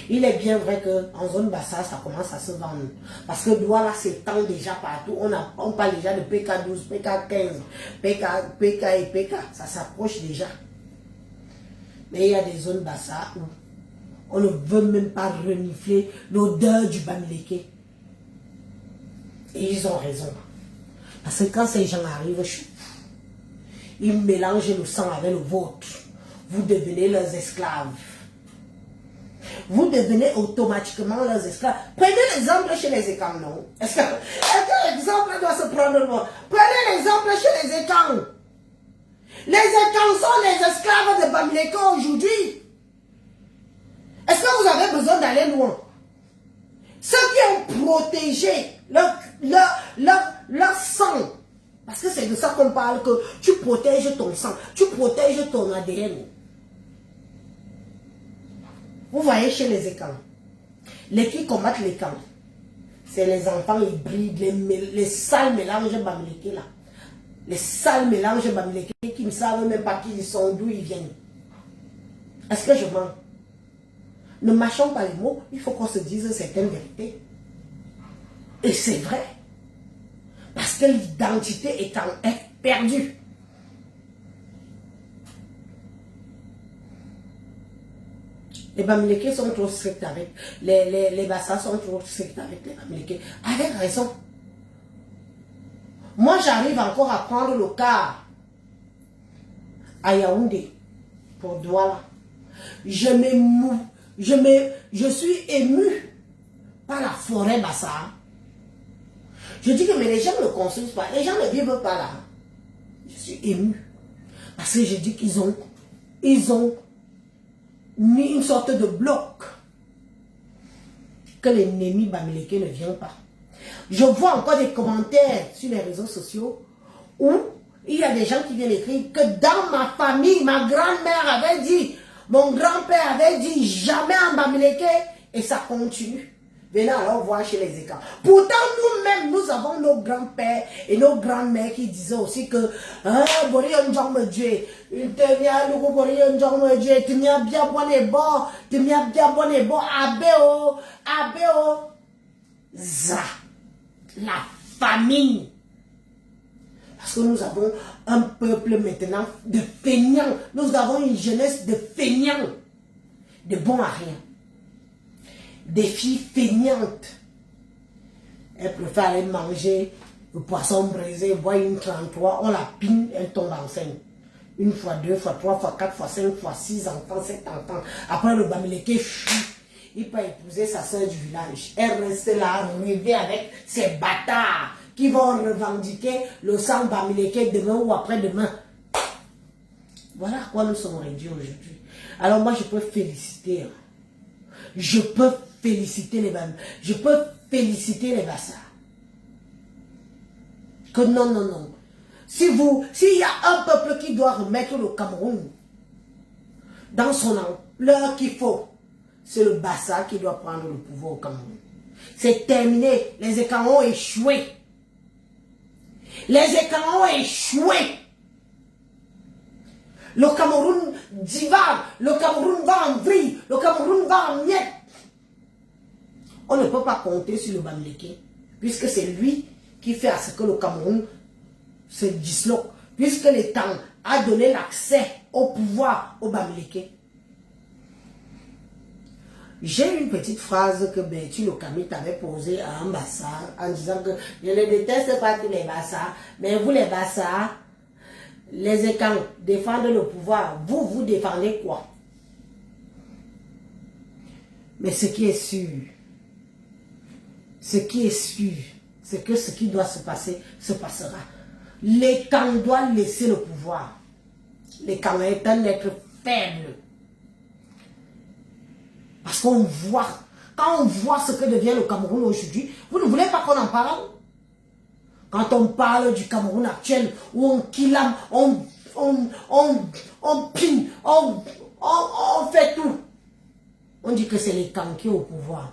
il est bien vrai qu'en zone Bassa, ça commence à se vendre. Parce que Douala s'étend déjà partout. On parle déjà de PK12, PK15, PK et PK. Ça s'approche déjà. Mais il y a des zones Bassa où on ne veut même pas renifler l'odeur du Bamileke. Et ils ont raison. Parce que quand ces gens arrivent, ils mélangent le sang avec le vôtre. Vous devenez leurs esclaves. Vous devenez automatiquement leurs esclaves. Prenez l'exemple chez les Ekang, non? Est-ce que l'exemple doit se prendre loin? Prenez l'exemple chez les Ekang. Les Ekang sont les esclaves de Bamileke aujourd'hui. Est-ce que vous avez besoin d'aller loin? Ceux qui ont protégé leur sang. Parce que c'est de ça qu'on parle, que tu protèges ton sang, tu protèges ton ADN. Vous voyez chez les Ekang, les qui combattent les camps, c'est les enfants hybrides, les sales mélanges Bamileke là. Les sales mélanges Bamileke qui ne savent même pas qui ils sont, d'où ils viennent. Est-ce que je mens? Ne mâchons pas les mots, il faut qu'on se dise certaines vérités. Et c'est vrai. Parce que l'identité est perdue. Les Bamileke sont trop stricts avec. Les Bassa sont trop stricts avec les Bamileke. Avec raison. Moi, j'arrive encore à prendre le car à Yaoundé pour Douala. Je je suis ému par la forêt Bassa. Je dis que mais les gens ne construisent pas, les gens ne vivent pas là. Je suis ému. Parce que je dis qu'ils ont mis une sorte de bloc que l'ennemi Bamileke ne vient pas. Je vois encore des commentaires sur les réseaux sociaux où il y a des gens qui viennent écrire que dans ma famille, ma grand-mère avait dit, mon grand-père avait dit jamais en Bamileke et ça continue. Venez alors voir chez les écarts. Pourtant, nous-mêmes, nous avons nos grands-pères et nos grands-mères qui disaient aussi que la famine. Parce que nous avons un peuple maintenant de feignants. Nous avons une jeunesse de feignants. De bons à rien. Des filles feignantes. Elles préfèrent aller manger le poisson braisé, boire une 33, on la pine, elle tombe enceinte. Une fois, deux fois, trois fois, quatre fois, cinq fois, 6 enfants, 7 enfants. Après le Bamileke fuit. Il peut épouser sa soeur du village. Elle reste là, rêver avec ces bâtards qui vont revendiquer le sang Bamileke demain ou après-demain. Voilà à quoi nous sommes réduits aujourd'hui. Alors moi, je peux féliciter. Je peux féliciter les Bam. Je peux féliciter les Bassa. Que non, non, non. S'il y a un peuple qui doit remettre le Cameroun dans son ampleur qu'il faut, c'est le Bassa qui doit prendre le pouvoir au Cameroun. C'est terminé. Les écarts ont échoué. Les écarts ont échoué. Le Cameroun divague. Le Cameroun va en vrille. Le Cameroun va en miettes. On ne peut pas compter sur le Bamileke, puisque c'est lui qui fait à ce que le Cameroun se disloque, puisque l'État a donné l'accès au pouvoir au Bamileke. J'ai une petite phrase que Betty Lokami t'avait posée à un Bassa en disant que je ne déteste pas tous les Bassa, mais vous les Bassa, les Ekans défendent le pouvoir, vous défendez quoi? Mais ce qui est sûr, c'est que ce qui doit se passer, se passera. Les Kans doivent laisser le pouvoir. Les Kans est un être faible. Parce qu'on voit, quand on voit ce que devient le Cameroun aujourd'hui, vous ne voulez pas qu'on en parle? Quand on parle du Cameroun actuel, où on kilame, on pine, on fait tout. On dit que c'est les Kans qui sont au pouvoir.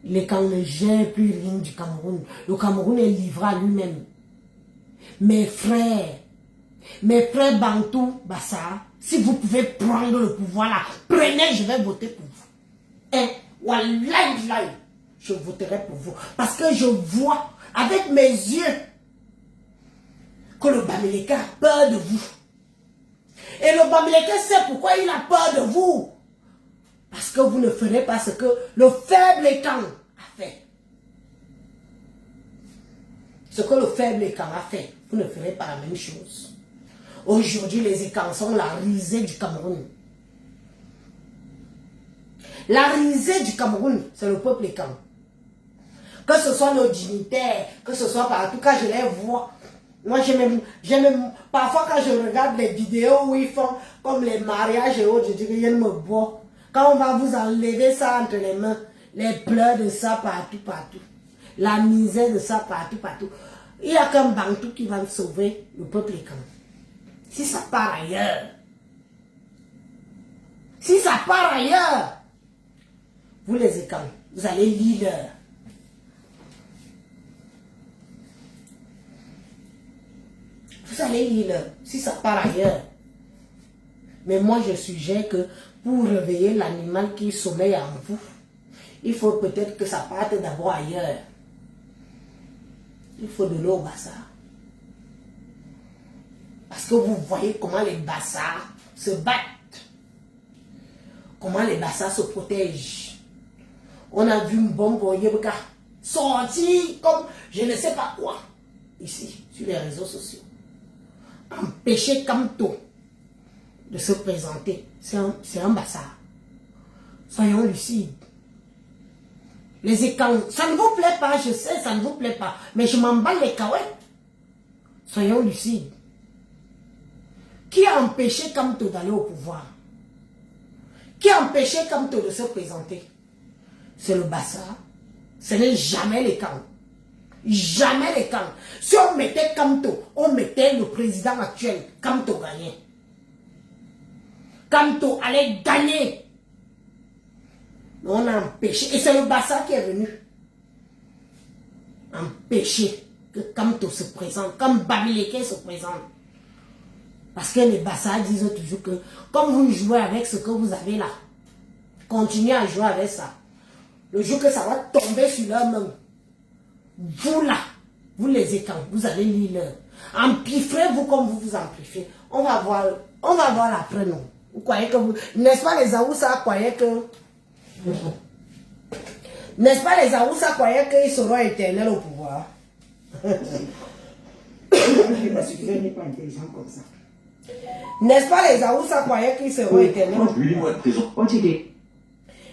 Les Kans ne gèrent plus rien du Cameroun. Le Cameroun est livré à lui-même. Mes frères Bantou, Bassa, si vous pouvez prendre le pouvoir là, prenez, je vais voter pour vous. Et wallahi, je voterai pour vous. Parce que je vois avec mes yeux que le Bamileke a peur de vous. Et le Bamileke sait pourquoi il a peur de vous. Parce que vous ne ferez pas ce que le faible Ekan a fait. Ce que le faible Ekan a fait, vous ne ferez pas la même chose. Aujourd'hui, les Ekans sont la risée du Cameroun. La risée du Cameroun, c'est le peuple Ekan. Que ce soit nos dignitaires, que ce soit partout, quand je les vois. Moi, j'aime, parfois quand je regarde les vidéos où ils font comme les mariages et autres, je dis que je me bois. Quand on va vous enlever ça entre les mains, les pleurs de ça partout, partout. La misère de ça partout, partout. Il n'y a qu'un Bantou qui va sauver le peuple Ekan. Si ça part ailleurs, vous les Ekans, vous allez leader. Vous allez leader, si ça part ailleurs. Mais moi je suggère que pour réveiller l'animal qui sommeille en vous, il faut peut-être que ça parte d'abord ailleurs. Il faut de l'eau au Bassa. Parce que vous voyez comment les Bassa se battent. Comment les Bassa se protègent. On a vu Mbongo Yebka sortir comme je ne sais pas quoi. Ici, sur les réseaux sociaux. Empêcher Kamto de se présenter. C'est un Bassa. Soyons lucides. Les écans, ça ne vous plaît pas, je sais, ça ne vous plaît pas. Mais je m'emballe les cahuètes. Soyons lucides. Qui a empêché Kamto d'aller au pouvoir? Qui a empêché Kamto de se présenter? C'est le Bassa. Ce n'est jamais les camps. Jamais les camps. Si on mettait Kamto, on mettait le président actuel. Kamto gagnait. Kamto allait gagner. On a empêché. Et c'est le Bassa qui est venu. Empêcher que Kamto se présente. Comme Bamileke se présente. Parce que les Bassa disent toujours que comme vous jouez avec ce que vous avez là, continuez à jouer avec ça. Le jour que ça va tomber sur leur main, vous là, vous les écans, vous allez lire leur. Empiffrez-vous comme vous vous empiffrez. On va voir après nous. Vous croyez que vous... N'est-ce pas les Aoussa croyaient que... N'est-ce pas les Aoussa croyaient qu'ils seront éternels au pouvoir? Je n'ai pas intelligent comme ça. N'est-ce pas les Aoussa croyaient qu'ils seront éternels au pouvoir?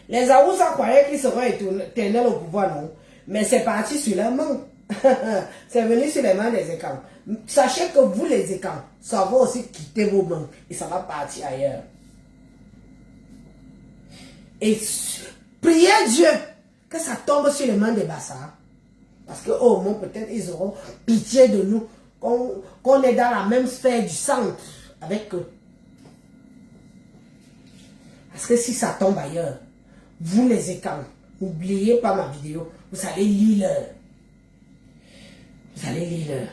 Les Aoussa croyaient qu'ils seront éternels au pouvoir, non? Mais c'est parti sur leurs mains. C'est venu sur les mains des écans. Sachez que vous les écans, ça va aussi quitter vos mains et ça va partir ailleurs. Et priez Dieu que ça tombe sur les mains des Bassa. Parce que au moins peut-être ils auront pitié de nous. Qu'on est dans la même sphère du centre avec eux. Parce que si ça tombe ailleurs, vous les écans, n'oubliez pas ma vidéo, vous allez lire leur. Vous allez lire leur.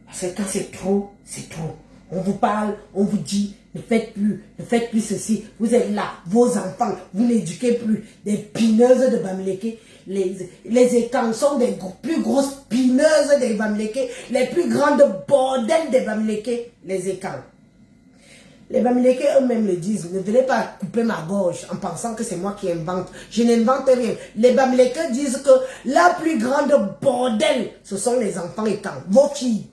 Parce que quand c'est trop, c'est trop. On vous parle, on vous dit, ne faites plus ceci. Vous êtes là, vos enfants, vous n'éduquez plus. Des pineuses de Bamileke. Les écans sont des plus grosses pineuses des Bamileke. Les plus grandes bordels des Bamileke. Les écans. Les Bamileke eux-mêmes le disent. Ne venez pas couper ma gorge en pensant que c'est moi qui invente. Je n'invente rien. Les Bamileke disent que la plus grande bordel, ce sont les enfants écans. Vos filles.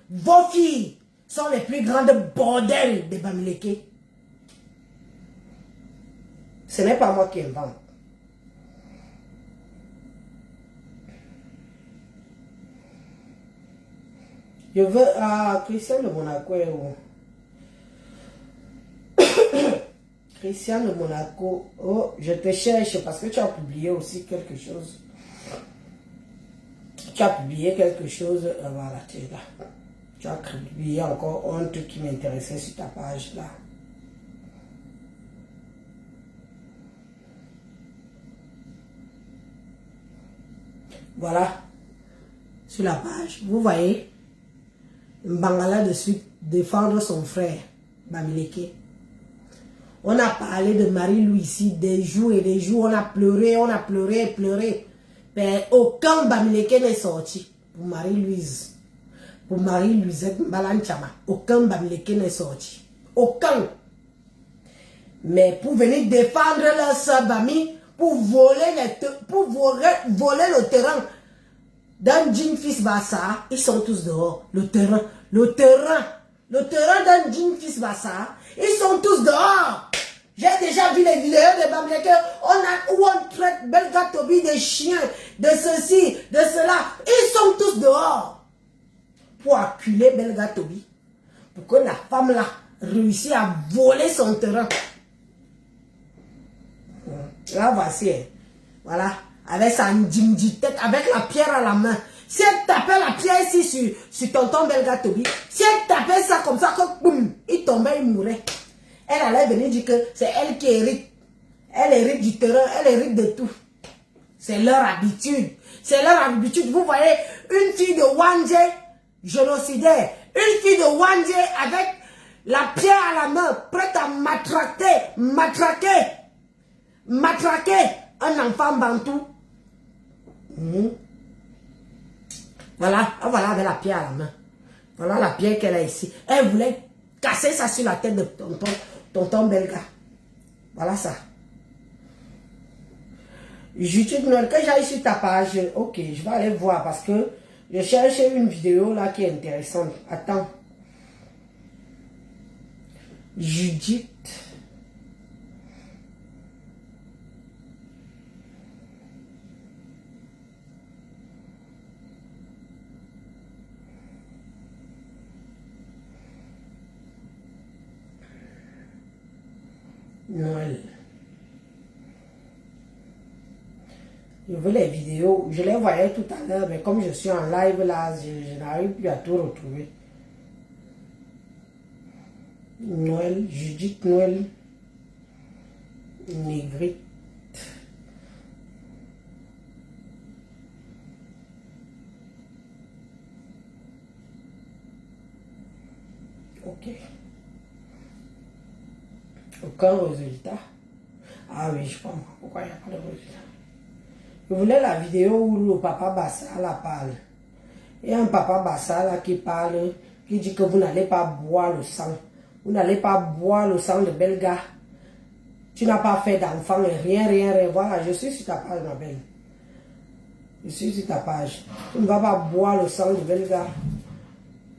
Vos filles sont les plus grandes bordels des Bamileke. Ce n'est pas moi qui invente. Je veux... Ah, Christian de Monaco est où? Christian de Monaco. Oh, je te cherche parce que tu as publié aussi quelque chose. Tu as publié quelque chose. Voilà, tu es là. Tu as publié encore un truc qui m'intéressait sur ta page là. Voilà. Sur la page, vous voyez. Mbangala de suite défendre son frère, Bamileke. On a parlé de Marie-Louise ici des jours et des jours. On a pleuré et pleuré. Mais aucun Bamileke n'est sorti pour Marie-Louise. Pour Marie-Louisette Mbalanchama. Aucun Bamileke n'est sorti. Aucun. Mais pour venir défendre leur soeur Bami, pour voler le terrain d'un jean fils Bassa, ils sont tous dehors. Le terrain d'un jean fils Bassa, ils sont tous dehors. J'ai déjà vu les vidéos de Bamileke où on traite Belga Tobi des chiens, de ceci, de cela. Ils sont tous dehors. Pour acculer Belga Tobi. Pour que la femme là réussisse à voler son terrain. Là voici. Voilà. Avec sa tête, avec la pierre à la main. Si elle tapait la pierre ici sur tonton Belga Tobi, si elle tapait ça comme ça, que boum, il tombait, il mourait. Elle allait venir dire que c'est elle qui hérite. Elle hérite du terrain, elle hérite de tout. C'est leur habitude. C'est leur habitude. Vous voyez, une fille de Wanje, génocidaire. Une fille de Wanje avec la pierre à la main, prête à matraquer un enfant bantou. Voilà avec la pierre à la main. Voilà la pierre qu'elle a ici. Elle voulait casser ça sur la tête de tonton Belga. Voilà ça. YouTube Noël, que j'aille sur ta page. Ok, je vais aller voir parce que je cherche une vidéo là qui est intéressante. Attends. Judith. Noël. Je veux les vidéos. Je les voyais tout à l'heure, mais comme je suis en live là, je n'arrive plus à tout retrouver. Noël, Judith Noël. Négrite. Ok. Aucun résultat. Ah oui, je comprends pourquoi il n'y a pas de résultat. Je voulais la vidéo où le papa Bassa la parle. Il y a un papa Bassa là qui parle, qui dit que vous n'allez pas boire le sang. Vous n'allez pas boire le sang de Belga. Tu n'as pas fait d'enfant et rien. Voilà, je suis sur ta page, ma belle. Je suis sur ta page. Tu ne vas pas boire le sang de Belga.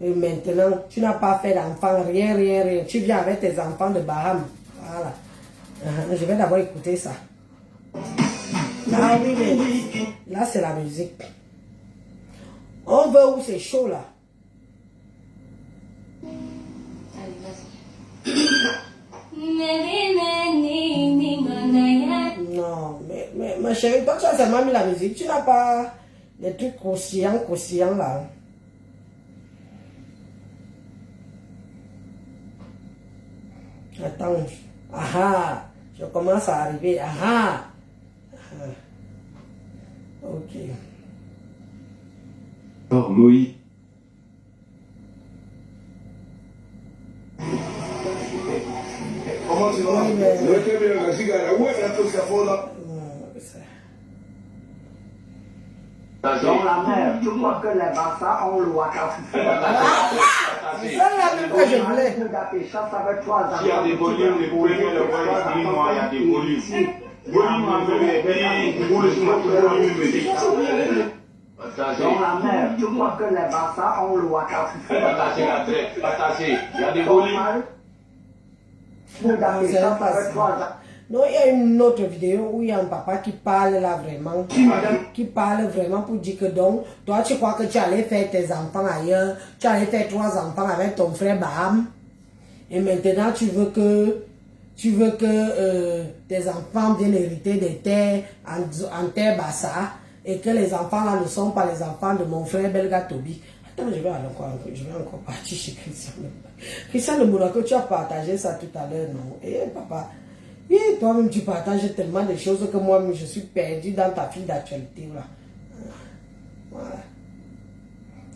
Et maintenant, tu n'as pas fait d'enfant, rien. Tu viens avec tes enfants de Baham. Voilà. Je vais d'abord écouter ça. Ah oui, mais là, c'est la musique. On veut où c'est chaud, là. Allez, vas-y. Non, mais ma chérie, toi, tu as seulement mis la musique. Tu n'as pas les trucs croustillants, là. Attends. Ah, je commence à arriver. Ah. Ok. Or Moïse. Comment tu vas? Oui, mais- Je vais très bien, la cigare. Où est-ce que ça fait là? Dans la mer, tu crois que les Bassa ont le Wakafoufou dans la C'est ça là même que je voulais. Il y a des volumes, les premiers, le voyage, dis-moi, il y a des volumes. Volume en fait, puis, pour le soin, volume, Dans la mer, tu crois que les Bassa ont le Wakafoufou dans la Attachez, il y a des volumes. Non, il y a une autre vidéo où il y a un papa qui parle là vraiment, qui parle vraiment pour dire que donc, toi tu crois que tu allais faire tes enfants ailleurs, tu allais faire 3 enfants avec ton frère Baham, et maintenant tu veux que tes enfants viennent hériter des terres en terre Bassa, et que les enfants là ne sont pas les enfants de mon frère Belga Tobi. Attends, je vais encore partir chez Christian. Christian de Monaco, tu as partagé ça tout à l'heure, non? Et papa, et toi-même tu partages tellement de choses que moi-même je suis perdu dans ta file d'actualité.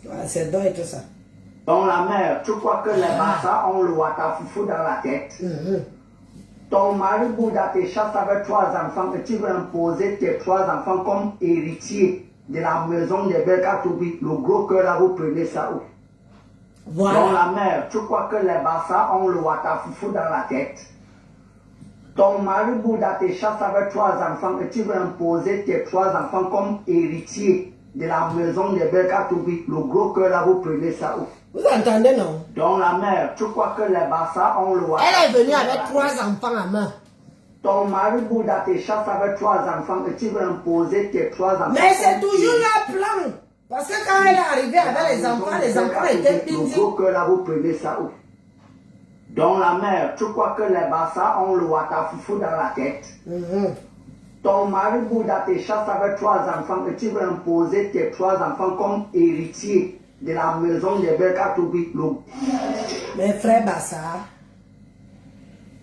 Voilà, c'est doit être ça. Dans la mer, tu crois que les Bassa ont le Wakafoufou dans la tête. Ton mari Bouddha te chasse avec 3 enfants et tu veux imposer tes 3 enfants comme héritiers de la maison de Belka Toubi. Le gros cœur là, vous prenez ça où? Voilà. Dans la mer, tu crois que les Bassa ont le Wakafoufou dans la tête. Ton mari Bouddha te chasse avec 3 enfants et tu veux imposer tes 3 enfants comme héritiers de la maison de Belka Toubi. Le gros cœur là, vous prenez ça où? Vous entendez, non? Dans la mer, tu crois que les Bassa ont le Wakafoufou. Elle est venue avec 3 enfants à main. Ton mari Bouddha te chasse avec 3 enfants et tu veux imposer tes 3 enfants. Mais c'est toujours leur plan. Parce que quand elle est arrivée avec les enfants étaient Le busy. gros cœur là, vous prenez ça où? Dans la mer, tu crois que les Bassa ont le Wakafoufou dans la tête. Ton mari Bouddha te chasse avec 3 enfants et tu veux imposer tes 3 enfants comme héritiers de la maison de Belka Toubi. Mes frères Bassa,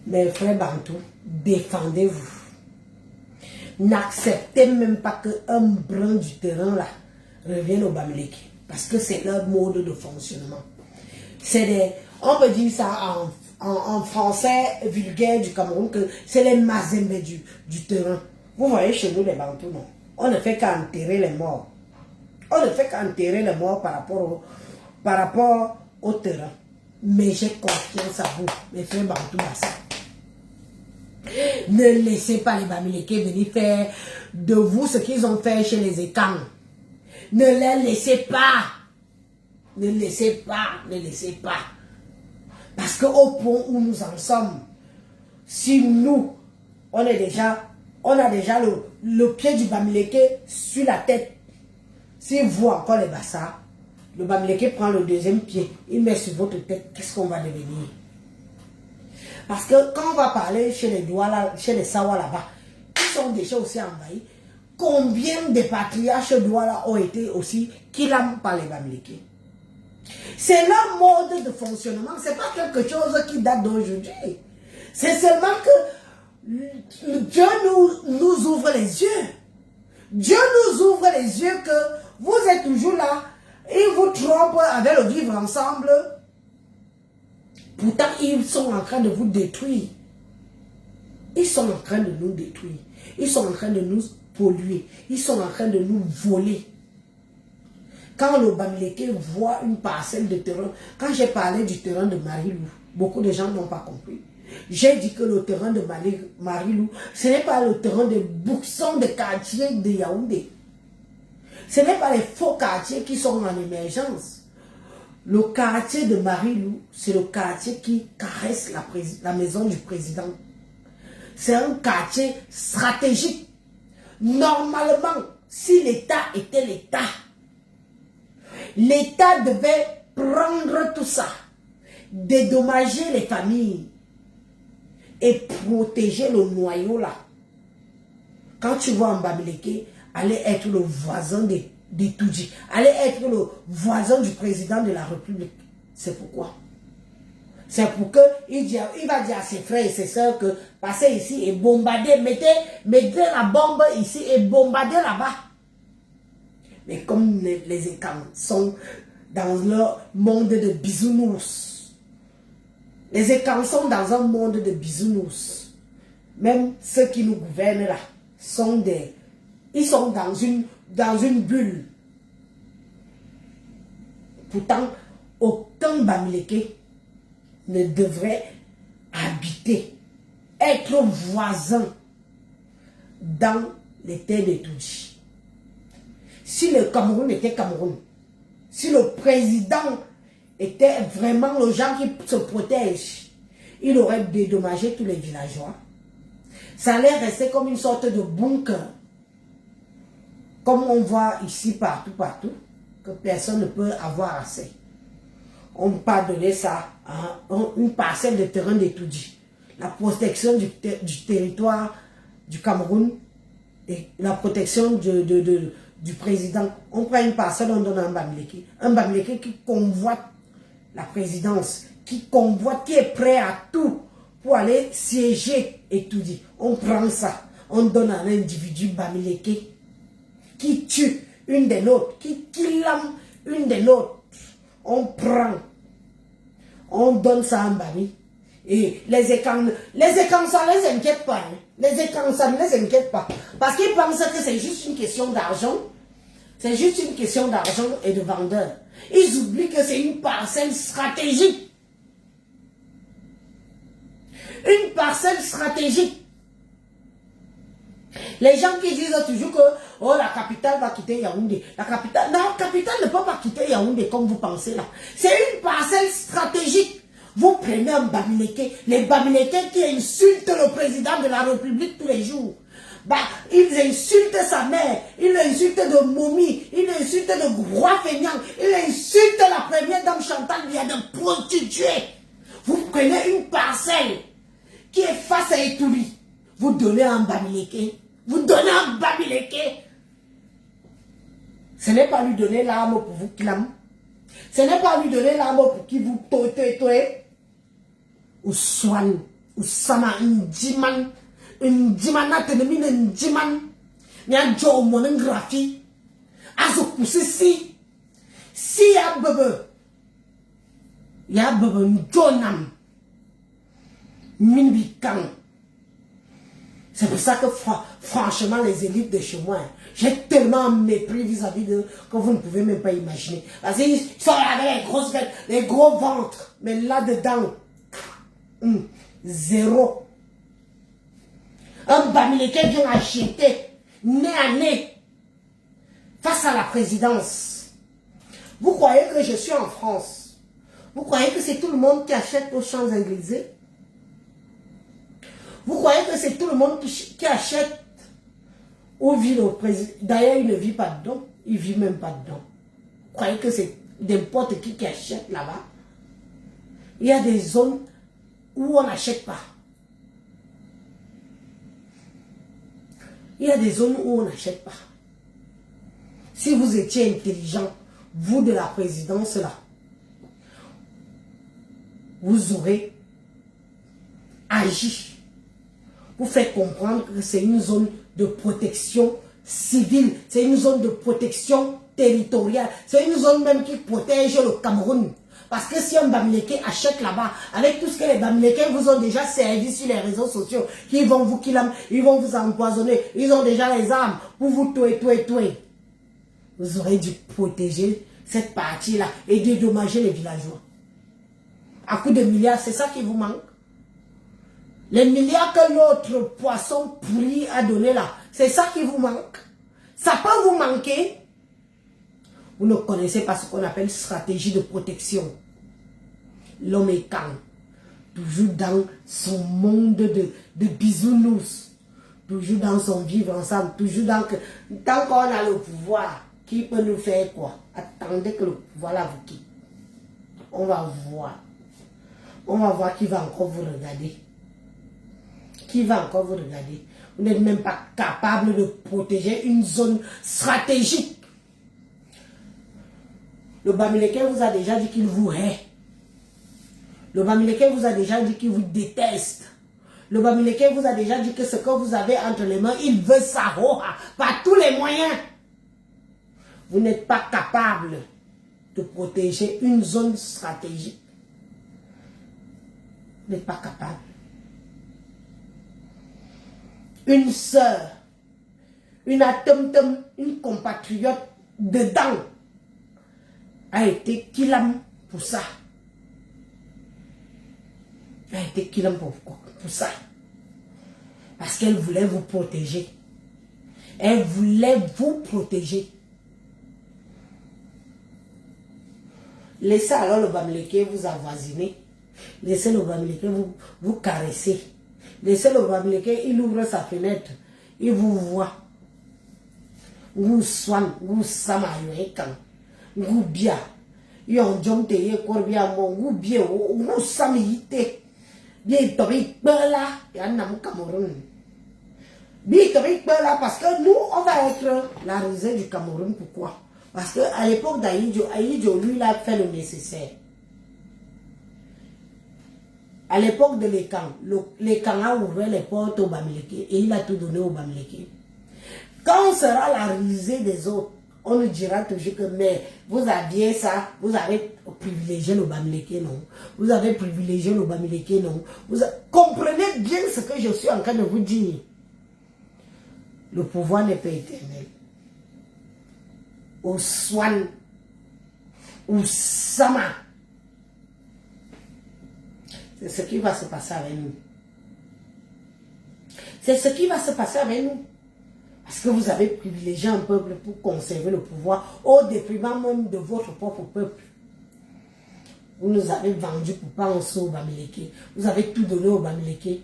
mes frères Bantou, défendez-vous. N'acceptez même pas qu'un brin du terrain là revienne au Bamileke. Parce que c'est leur mode de fonctionnement. On peut dire ça en français vulgaire du Cameroun, que c'est les mazembes du terrain. Vous voyez chez nous les Bantous, non? On ne fait qu'enterrer les morts. On ne fait qu'enterrer les morts par rapport au terrain. Mais j'ai confiance à vous, mes frères Bantou Bassa. Ne laissez pas les Bamileke venir faire de vous ce qu'ils ont fait chez les Ekang. Ne les laissez pas. Ne laissez pas. Parce qu'au point où nous en sommes, si nous, on a déjà le pied du Bamileke sur la tête. Si vous encore les Bassa, le Bamileke prend le 2e pied, il met sur votre tête, qu'est-ce qu'on va devenir? Parce que quand on va parler chez les Douala, chez les Sawa là-bas, ils sont déjà aussi envahis. Combien de patriarches Douala ont été aussi kilam par les Bamileke? C'est leur mode de fonctionnement. C'est pas quelque chose qui date d'aujourd'hui. C'est seulement que Dieu nous ouvre les yeux. Dieu nous ouvre les yeux que vous êtes toujours là. Ils vous trompent avec le vivre ensemble. Pourtant, ils sont en train de vous détruire. Ils sont en train de nous détruire. Ils sont en train de nous polluer. Ils sont en train de nous voler. Quand le Bamileke voit une parcelle de terrain, quand j'ai parlé du terrain de Marilou, beaucoup de gens n'ont pas compris. J'ai dit que le terrain de Marilou, ce n'est pas le terrain de Bouxon de quartier de Yaoundé. Ce n'est pas les faux quartiers qui sont en émergence. Le quartier de Marilou, c'est le quartier qui caresse la maison du président. C'est un quartier stratégique. Normalement, si l'État était l'État, l'État devait prendre tout ça, dédommager les familles et protéger le noyau là. Quand tu vois Bamileke, aller être le voisin de Toudji, aller être le voisin du président de la République. C'est pourquoi. C'est pour que il va dire à ses frères et ses soeurs que passez ici et bombardez, mettez la bombe ici et bombardez là-bas. Mais comme les écans sont dans leur monde de bisounours, les écans sont dans un monde de bisounours. Même ceux qui nous gouvernent là ils sont dans une bulle. Pourtant, aucun Bamileke ne devrait habiter, être voisin dans les terres de Toudji. Si le Cameroun était Cameroun, si le président était vraiment le gens qui se protège, il aurait dédommagé tous les villageois. Ça allait rester comme une sorte de bunker, comme on voit ici partout, que personne ne peut avoir assez. On ne peut pas donner ça à une parcelle de terrain de Toudji. La protection du territoire du Cameroun et la protection du président. On prend une parcelle, on donne à un Bamileke. Un Bamileke qui convoite la présidence, qui est prêt à tout pour aller siéger et tout dit. On prend ça, on donne à un individu Bamileke qui tue une des nôtres, qui lame une des nôtres. On prend, on donne ça à un Bami. Et les écans, ça ne les inquiète pas. Hein. Les écans, ça ne les inquiète pas. Parce qu'ils pensent que c'est juste une question d'argent. C'est juste une question d'argent et de vendeur. Ils oublient que c'est une parcelle stratégique. Une parcelle stratégique. Les gens qui disent toujours que oh, la capitale va quitter Yaoundé. La capitale ne peut pas quitter Yaoundé comme vous pensez là. C'est une parcelle stratégique. Vous prenez un Bamileke, les Bamileke qui insultent le président de la République tous les jours. Bah, ils insultent sa mère, ils insultent de Momi, ils insultent de Roi Feignant, ils insultent la première dame Chantal Biya de prostituée. Vous prenez une parcelle qui est face à Etouli, vous donnez un Bamileke, vous donnez un Bamileke. Ce n'est pas lui donner l'arme pour vous clamer. Ce n'est pas lui donner l'arme pour qu'il vous toye. Ou soigne, ou sama ndiman, ndimana tenemi ndiman, nyan jo monen grafi, azo kusisi, si ya bebe njonam, minbikan. C'est pour ça que franchement les élites de chez moi, j'ai tellement mépris vis-à-vis d'eux que vous ne pouvez même pas imaginer. Parce qu'ils sont avec les grosses bêtes, les gros ventres, mais là-dedans, zéro. Un Bamileke vient acheter, nez à nez, face à la présidence. Vous croyez que je suis en France? Vous croyez que c'est tout le monde qui achète aux Champs-Élysées? Vous croyez que c'est tout le monde qui achète où vit le président? D'ailleurs, il ne vit pas dedans. Il ne vit même pas dedans. Vous croyez que c'est n'importe qui achète là-bas? Il y a des zones où on n'achète pas. Il y a des zones où on n'achète pas. Si vous étiez intelligent, vous de la présidence là, vous aurez agi pour faire comprendre que c'est une zone de protection civile, c'est une zone de protection territoriale, c'est une zone même qui protège le Cameroun. Parce que si un Bamileke achète là-bas, avec tout ce que les Bamileke vous ont déjà servi sur les réseaux sociaux, ils vont vous killer, ils vont vous empoisonner, ils ont déjà les armes pour vous tuer. Vous aurez dû protéger cette partie-là et dédommager les villageois. À coup de milliards, c'est ça qui vous manque. Les milliards que l'autre poisson pourri a donné là, c'est ça qui vous manque. Ça peut vous manquer. Vous ne connaissez pas ce qu'on appelle stratégie de protection. L'homme est calme, toujours dans son monde de bisounours, toujours dans son vivre ensemble, toujours dans que tant qu'on a le pouvoir, qui peut nous faire quoi? Attendez que le pouvoir là vous quitte. On va voir. On va voir qui va encore vous regarder. Qui va encore vous regarder? Vous n'êtes même pas capable de protéger une zone stratégique. Le Bamileke vous a déjà dit qu'il vous hait. Le Bamileke vous a déjà dit qu'il vous déteste. Le Bamileke vous a déjà dit que ce que vous avez entre les mains, il veut ça par tous les moyens. Vous n'êtes pas capable de protéger une zone stratégique. Vous n'êtes pas capable. Une sœur, une atom-tom, une compatriote dedans a été killam pour ça. A été killam pour ça. Parce qu'elle voulait vous protéger. Elle voulait vous protéger. Laissez alors le Bamileke vous avoisiner. Laissez le Bamileke vous caresser. Laissez le Bamileke, il ouvre sa fenêtre. Il vous voit. Vous soigne, vous samayoekan. Vous bien. Yon jom te ye korbia mon vous bien. Vous samite. Bien torique là. Yan nam Cameroun. Bien torique là parce que nous on va être la risée du Cameroun. Pourquoi? Parce qu'à l'époque d'Aïdjo, lui, il a fait le nécessaire. À l'époque de l'Ekan a ouvert les portes au Bamileke et il a tout donné au Bamileke. Quand on sera la risée des autres, on nous dira toujours que mais vous aviez ça, vous avez privilégié le Bamileke, non? Vous avez privilégié le Bamileke, non? Comprenez bien ce que je suis en train de vous dire. Le pouvoir n'est pas éternel. Au Swan, au Sama. C'est ce qui va se passer avec nous. C'est ce qui va se passer avec nous. Parce que vous avez privilégié un peuple pour conserver le pouvoir au détriment même de votre propre peuple. Vous nous avez vendu pour penser au Bamileke. Vous avez tout donné au Bamileke.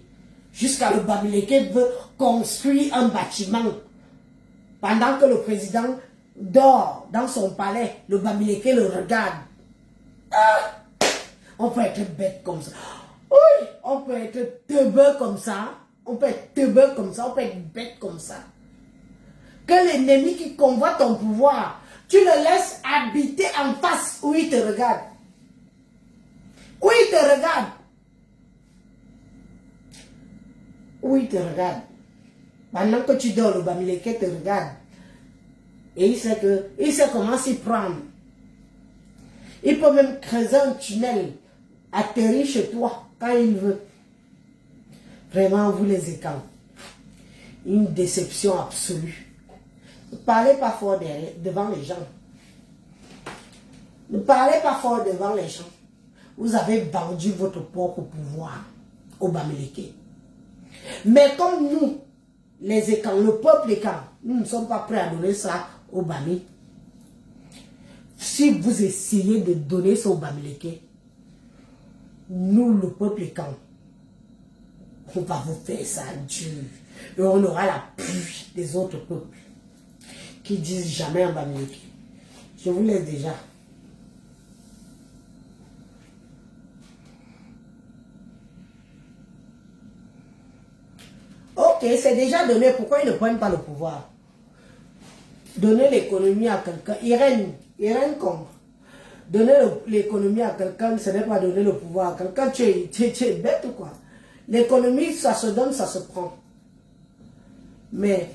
Jusqu'à le Bamileke veut construire un bâtiment. Pendant que le président dort dans son palais, le Bamileke le regarde. Ah! On peut être bête comme ça. Oui, on peut être teubeux comme ça. On peut être teubeux comme ça. On peut être bête comme ça. Que l'ennemi qui convoite ton pouvoir, tu le laisses habiter en face où il te regarde. Où il te regarde. Où il te regarde. Pendant que tu dors, le Bamileke te regarde. Et il sait comment s'y prendre. Il peut même creuser un tunnel, atterrir chez toi quand il veut. Vraiment, vous les écans. Une déception absolue. Ne parlez pas fort devant les gens. Ne parlez pas fort devant les gens. Vous avez vendu votre propre pouvoir au Bamileke. Mais comme nous, les écans, le peuple écan, nous ne sommes pas prêts à donner ça au Bami. Si vous essayez de donner ça au Bamileke, nous, le peuple écan, on va vous faire ça dur. Et on aura la pluie des autres peuples qui disent jamais un Bamileke. Je vous laisse déjà. Ok, c'est déjà donné. Pourquoi ils ne prennent pas le pouvoir? Donner l'économie à quelqu'un. Irène comme. Donner l'économie à quelqu'un, ce n'est pas donner le pouvoir à quelqu'un. Tu es bête ou quoi? L'économie, ça se donne, ça se prend. Mais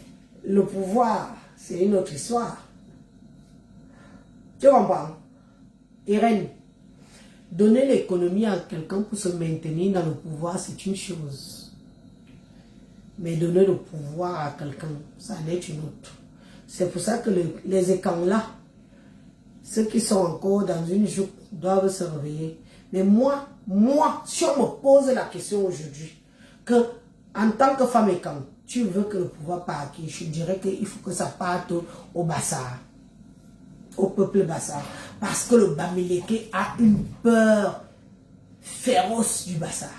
le pouvoir, c'est une autre histoire. Tu comprends? Irène, donner l'économie à quelqu'un pour se maintenir dans le pouvoir, c'est une chose. Mais donner le pouvoir à quelqu'un, ça en est une autre. C'est pour ça que les écrans là, ceux qui sont encore dans une joute doivent se réveiller. Mais moi, si on me pose la question aujourd'hui, que en tant que femme écran, tu veux que le pouvoir parte, je dirais qu'il faut que ça parte au Bassar, au peuple Bassar. Parce que le Bamileke a une peur féroce du Bassar.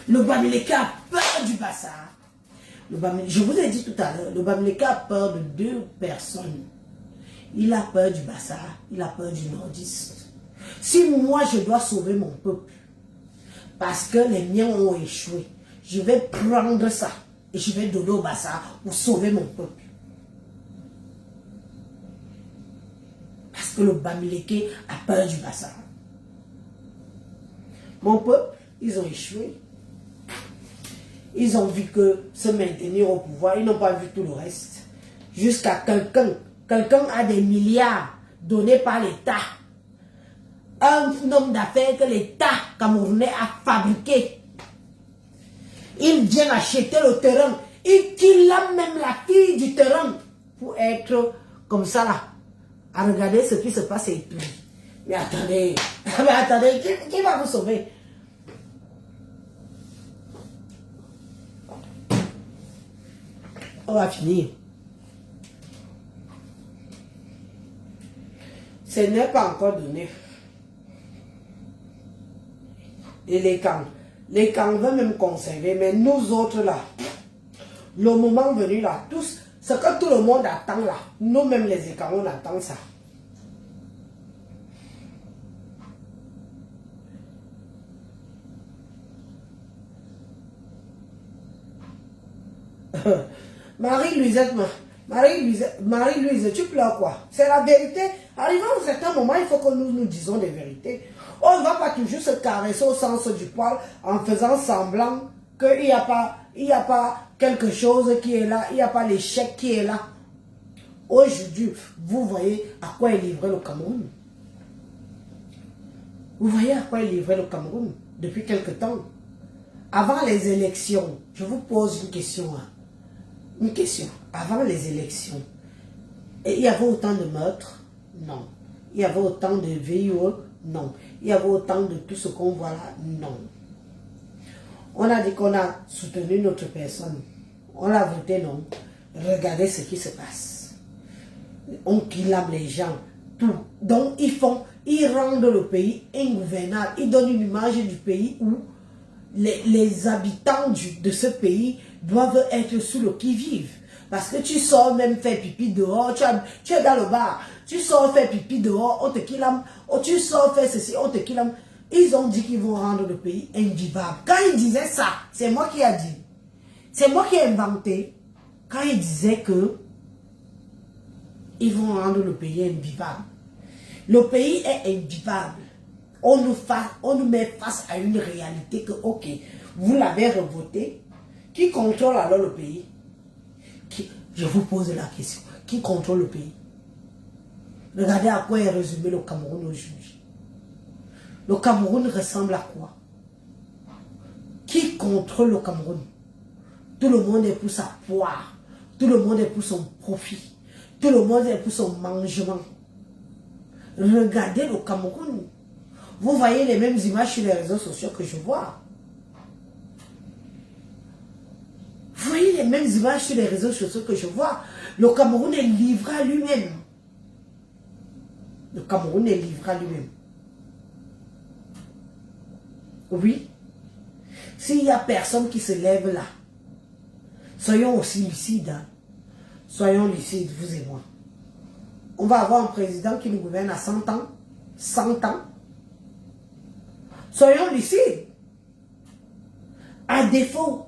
Le Bamileke a peur du Bassar. Je vous ai dit tout à l'heure, le Bamileke a peur de deux personnes. Il a peur du Bassar, il a peur du nordiste. Si moi je dois sauver mon peuple, parce que les miens ont échoué, je vais prendre ça et je vais donner au Bassar pour sauver mon peuple. Parce que le Bamileke a peur du Bassar. Mon peuple, ils ont échoué. Ils ont vu que se maintenir au pouvoir, ils n'ont pas vu tout le reste. Jusqu'à quelqu'un a des milliards donnés par l'État. Un homme d'affaires que l'État camerounais a fabriqué. Il vient acheter le terrain. Il kill même la fille du terrain pour être comme ça là. À regarder ce qui se passe et tout. Mais attendez, qui va vous sauver? On va finir. Ce n'est pas encore donné. Et les camps veulent même conserver, mais nous autres là, le moment venu là, tous, ce que tout le monde attend là, nous-mêmes les écrans, on attend ça. Marie-Louise, tu pleures quoi? C'est la vérité. Arrivant à un certain moment, il faut que nous disions des vérités. On ne va pas toujours se caresser au sens du poil en faisant semblant qu'il n'y a pas quelque chose qui est là, il n'y a pas l'échec qui est là. Aujourd'hui, vous voyez à quoi est livré le Cameroun. Vous voyez à quoi est livré le Cameroun depuis quelque temps. Avant les élections, je vous pose une question. Une question. Avant les élections, il y avait autant de meurtres? Non. Il y avait autant de VIE? Non. Il y avait autant de tout ce qu'on voit là? Non. On a dit qu'on a soutenu notre personne. On a voté non. Regardez ce qui se passe. On kidnappe les gens. Tout. Donc ils rendent le pays ingouvernable. Ils donnent une image du pays où les habitants de ce pays doivent être sous le qui-vive. Parce que tu sors même faire pipi dehors, tu es dans le bar, tu sors faire pipi dehors, on te kidnappe, tu sors faire ceci, on te kidnappe. Ils ont dit qu'ils vont rendre le pays invivable. Quand ils disaient ça, c'est moi qui ai dit. C'est moi qui ai inventé. Quand ils disaient que ils vont rendre le pays invivable. Le pays est invivable. On nous met face à une réalité que, ok, vous l'avez revoté. Qui contrôle alors le pays? Je vous pose la question. Qui contrôle le pays? Regardez à quoi est résumé le Cameroun aujourd'hui. Le Cameroun ressemble à quoi? Qui contrôle le Cameroun? Tout le monde est pour sa poire. Tout le monde est pour son profit. Tout le monde est pour son mangement. Regardez le Cameroun. Vous voyez les mêmes images sur les réseaux sociaux que je vois. Vous voyez les mêmes images sur les réseaux sociaux que je vois. Le Cameroun est livré à lui-même. Le Cameroun est livré à lui-même. Oui. S'il n'y a personne qui se lève là, soyons aussi lucides. Hein. Soyons lucides, vous et moi. On va avoir un président qui nous gouverne à 100 ans. 100 ans. Soyons lucides. À défaut,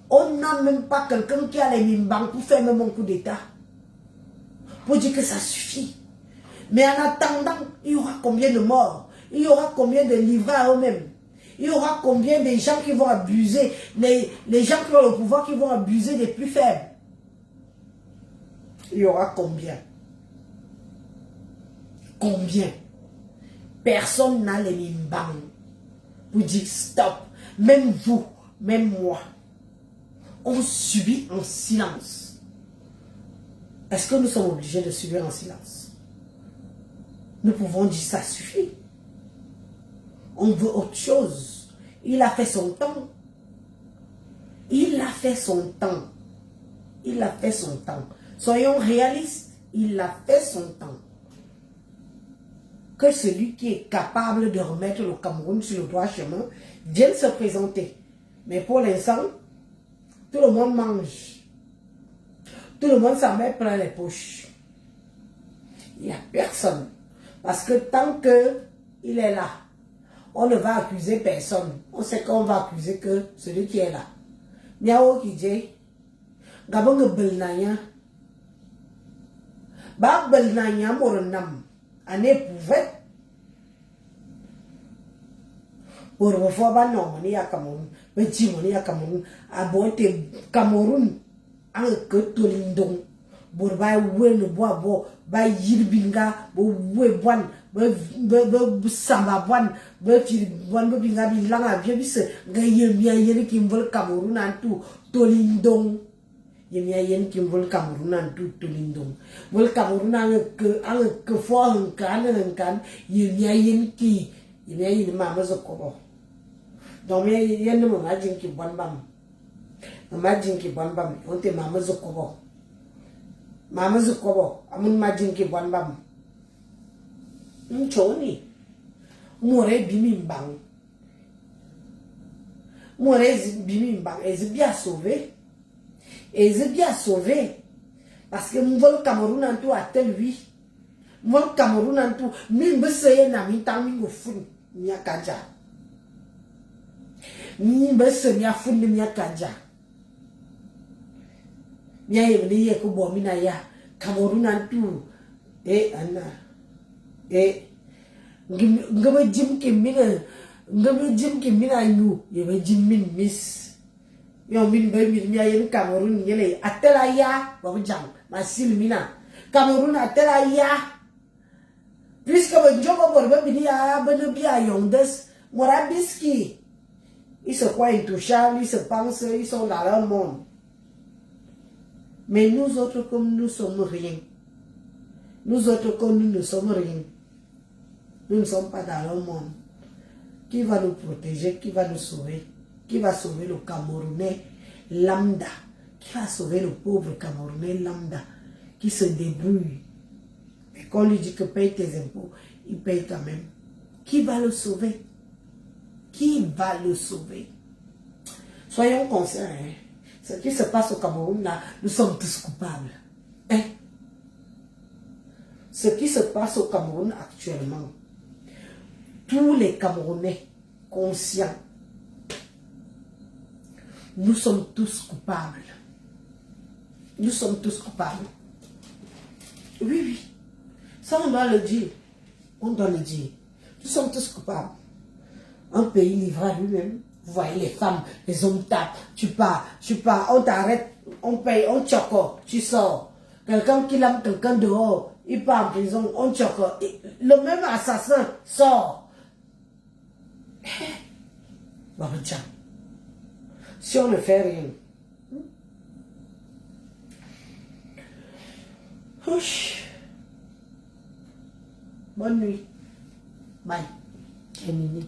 On n'a même pas quelqu'un qui a les mimbang pour faire même un coup d'état. Pour dire que ça suffit. Mais en attendant, il y aura combien de morts? Il y aura combien de livrés à eux-mêmes? Il y aura combien de gens qui vont abuser? Les gens qui ont le pouvoir qui vont abuser des plus faibles? Il y aura combien? Combien? Personne n'a les mimbang pour dire stop. Même vous, même moi, on subit en silence. Est-ce que nous sommes obligés de subir en silence? Nous pouvons dire ça suffit. On veut autre chose. Il a fait son temps. Il a fait son temps. Il a fait son temps. Soyons réalistes. Il a fait son temps. Que celui qui est capable de remettre le Cameroun sur le droit chemin vienne se présenter. Mais pour l'instant, tout le monde mange. Tout le monde s'en met plein les poches. Il n'y a personne. Parce que tant qu'il est là, on ne va accuser personne. On sait qu'on va accuser que celui qui est là. Niao qui dit, Gabon belnaya. Ba belnaya morenam. Ane pouvait. Pour revoir ba non, moni à Cameroun. Petit moni à Cameroun. Aboite Cameroun. En que tolindon. Pour ba oué le bois bo. Ba yirbinga. Bo oué boan. Be samba boan. Be boan be binga bilanga. Bien bis. Gaye bien yeri qui veulent Cameroun en tout. Tolindon. Yemia yen qui veulent Cameroun en tout. Tolindon. Veulent Cameroun en que fort en can. Yemia yen qui. Yemia yen maman zokobo. Donc yen no majin qui bon bam. Majin qui bon bam. On te maman zokobo. Maman zokobo. Amun majin qui bon bam. Choni. More bimimbang. More bimimbang. Et c'est bien sauvé. Et c'est bien sauvé. Parce que nous voulons Cameroun en tout à tel oui. Nous voulons Cameroun en tout. Nous ne sommes pas mi tang mi fun. Nya kaja. Nous ne sommes pas fun nya kaja. Nya yemni ko bomina ya. Cameroun en tout. Eh Anna. Eh ngaba jim ki mina yu yeba jim min miss yo min bay min ya yen Cameroun yele atela ya ba jang ma sil mina Cameroun atela ya puisque ba njogo borba bini ya ba no bia yondes Morabiski ils se croient intouchables, ils se pensent ils sont dans leur monde. Mais nous autres comme nous sommes rien. Nous autres comme nous ne sommes rien. Nous ne sommes pas dans le monde. Qui va nous protéger? Qui va nous sauver? Qui va sauver le Camerounais lambda? Qui va sauver le pauvre Camerounais lambda? Qui se débrouille? Et qu'on lui dit que paye tes impôts, il paye quand même. Qui va le sauver? Qui va le sauver? Soyons conscients. Hein? Ce qui se passe au Cameroun, là, nous sommes tous coupables. Hein? Ce qui se passe au Cameroun actuellement, tous les Camerounais conscients, nous sommes tous coupables. Nous sommes tous coupables. Oui, oui. Ça, on doit le dire. On doit le dire. Nous sommes tous coupables. Un pays livré à lui-même. Vous voyez les femmes, les hommes tapent. Tu pars, on t'arrête, on paye, on choque, tu sors. Quelqu'un qui l'aime, quelqu'un dehors, il part en prison, on choque. Le même assassin sort. Si on ne fait rien. Bonne nuit. Bye. Terminé.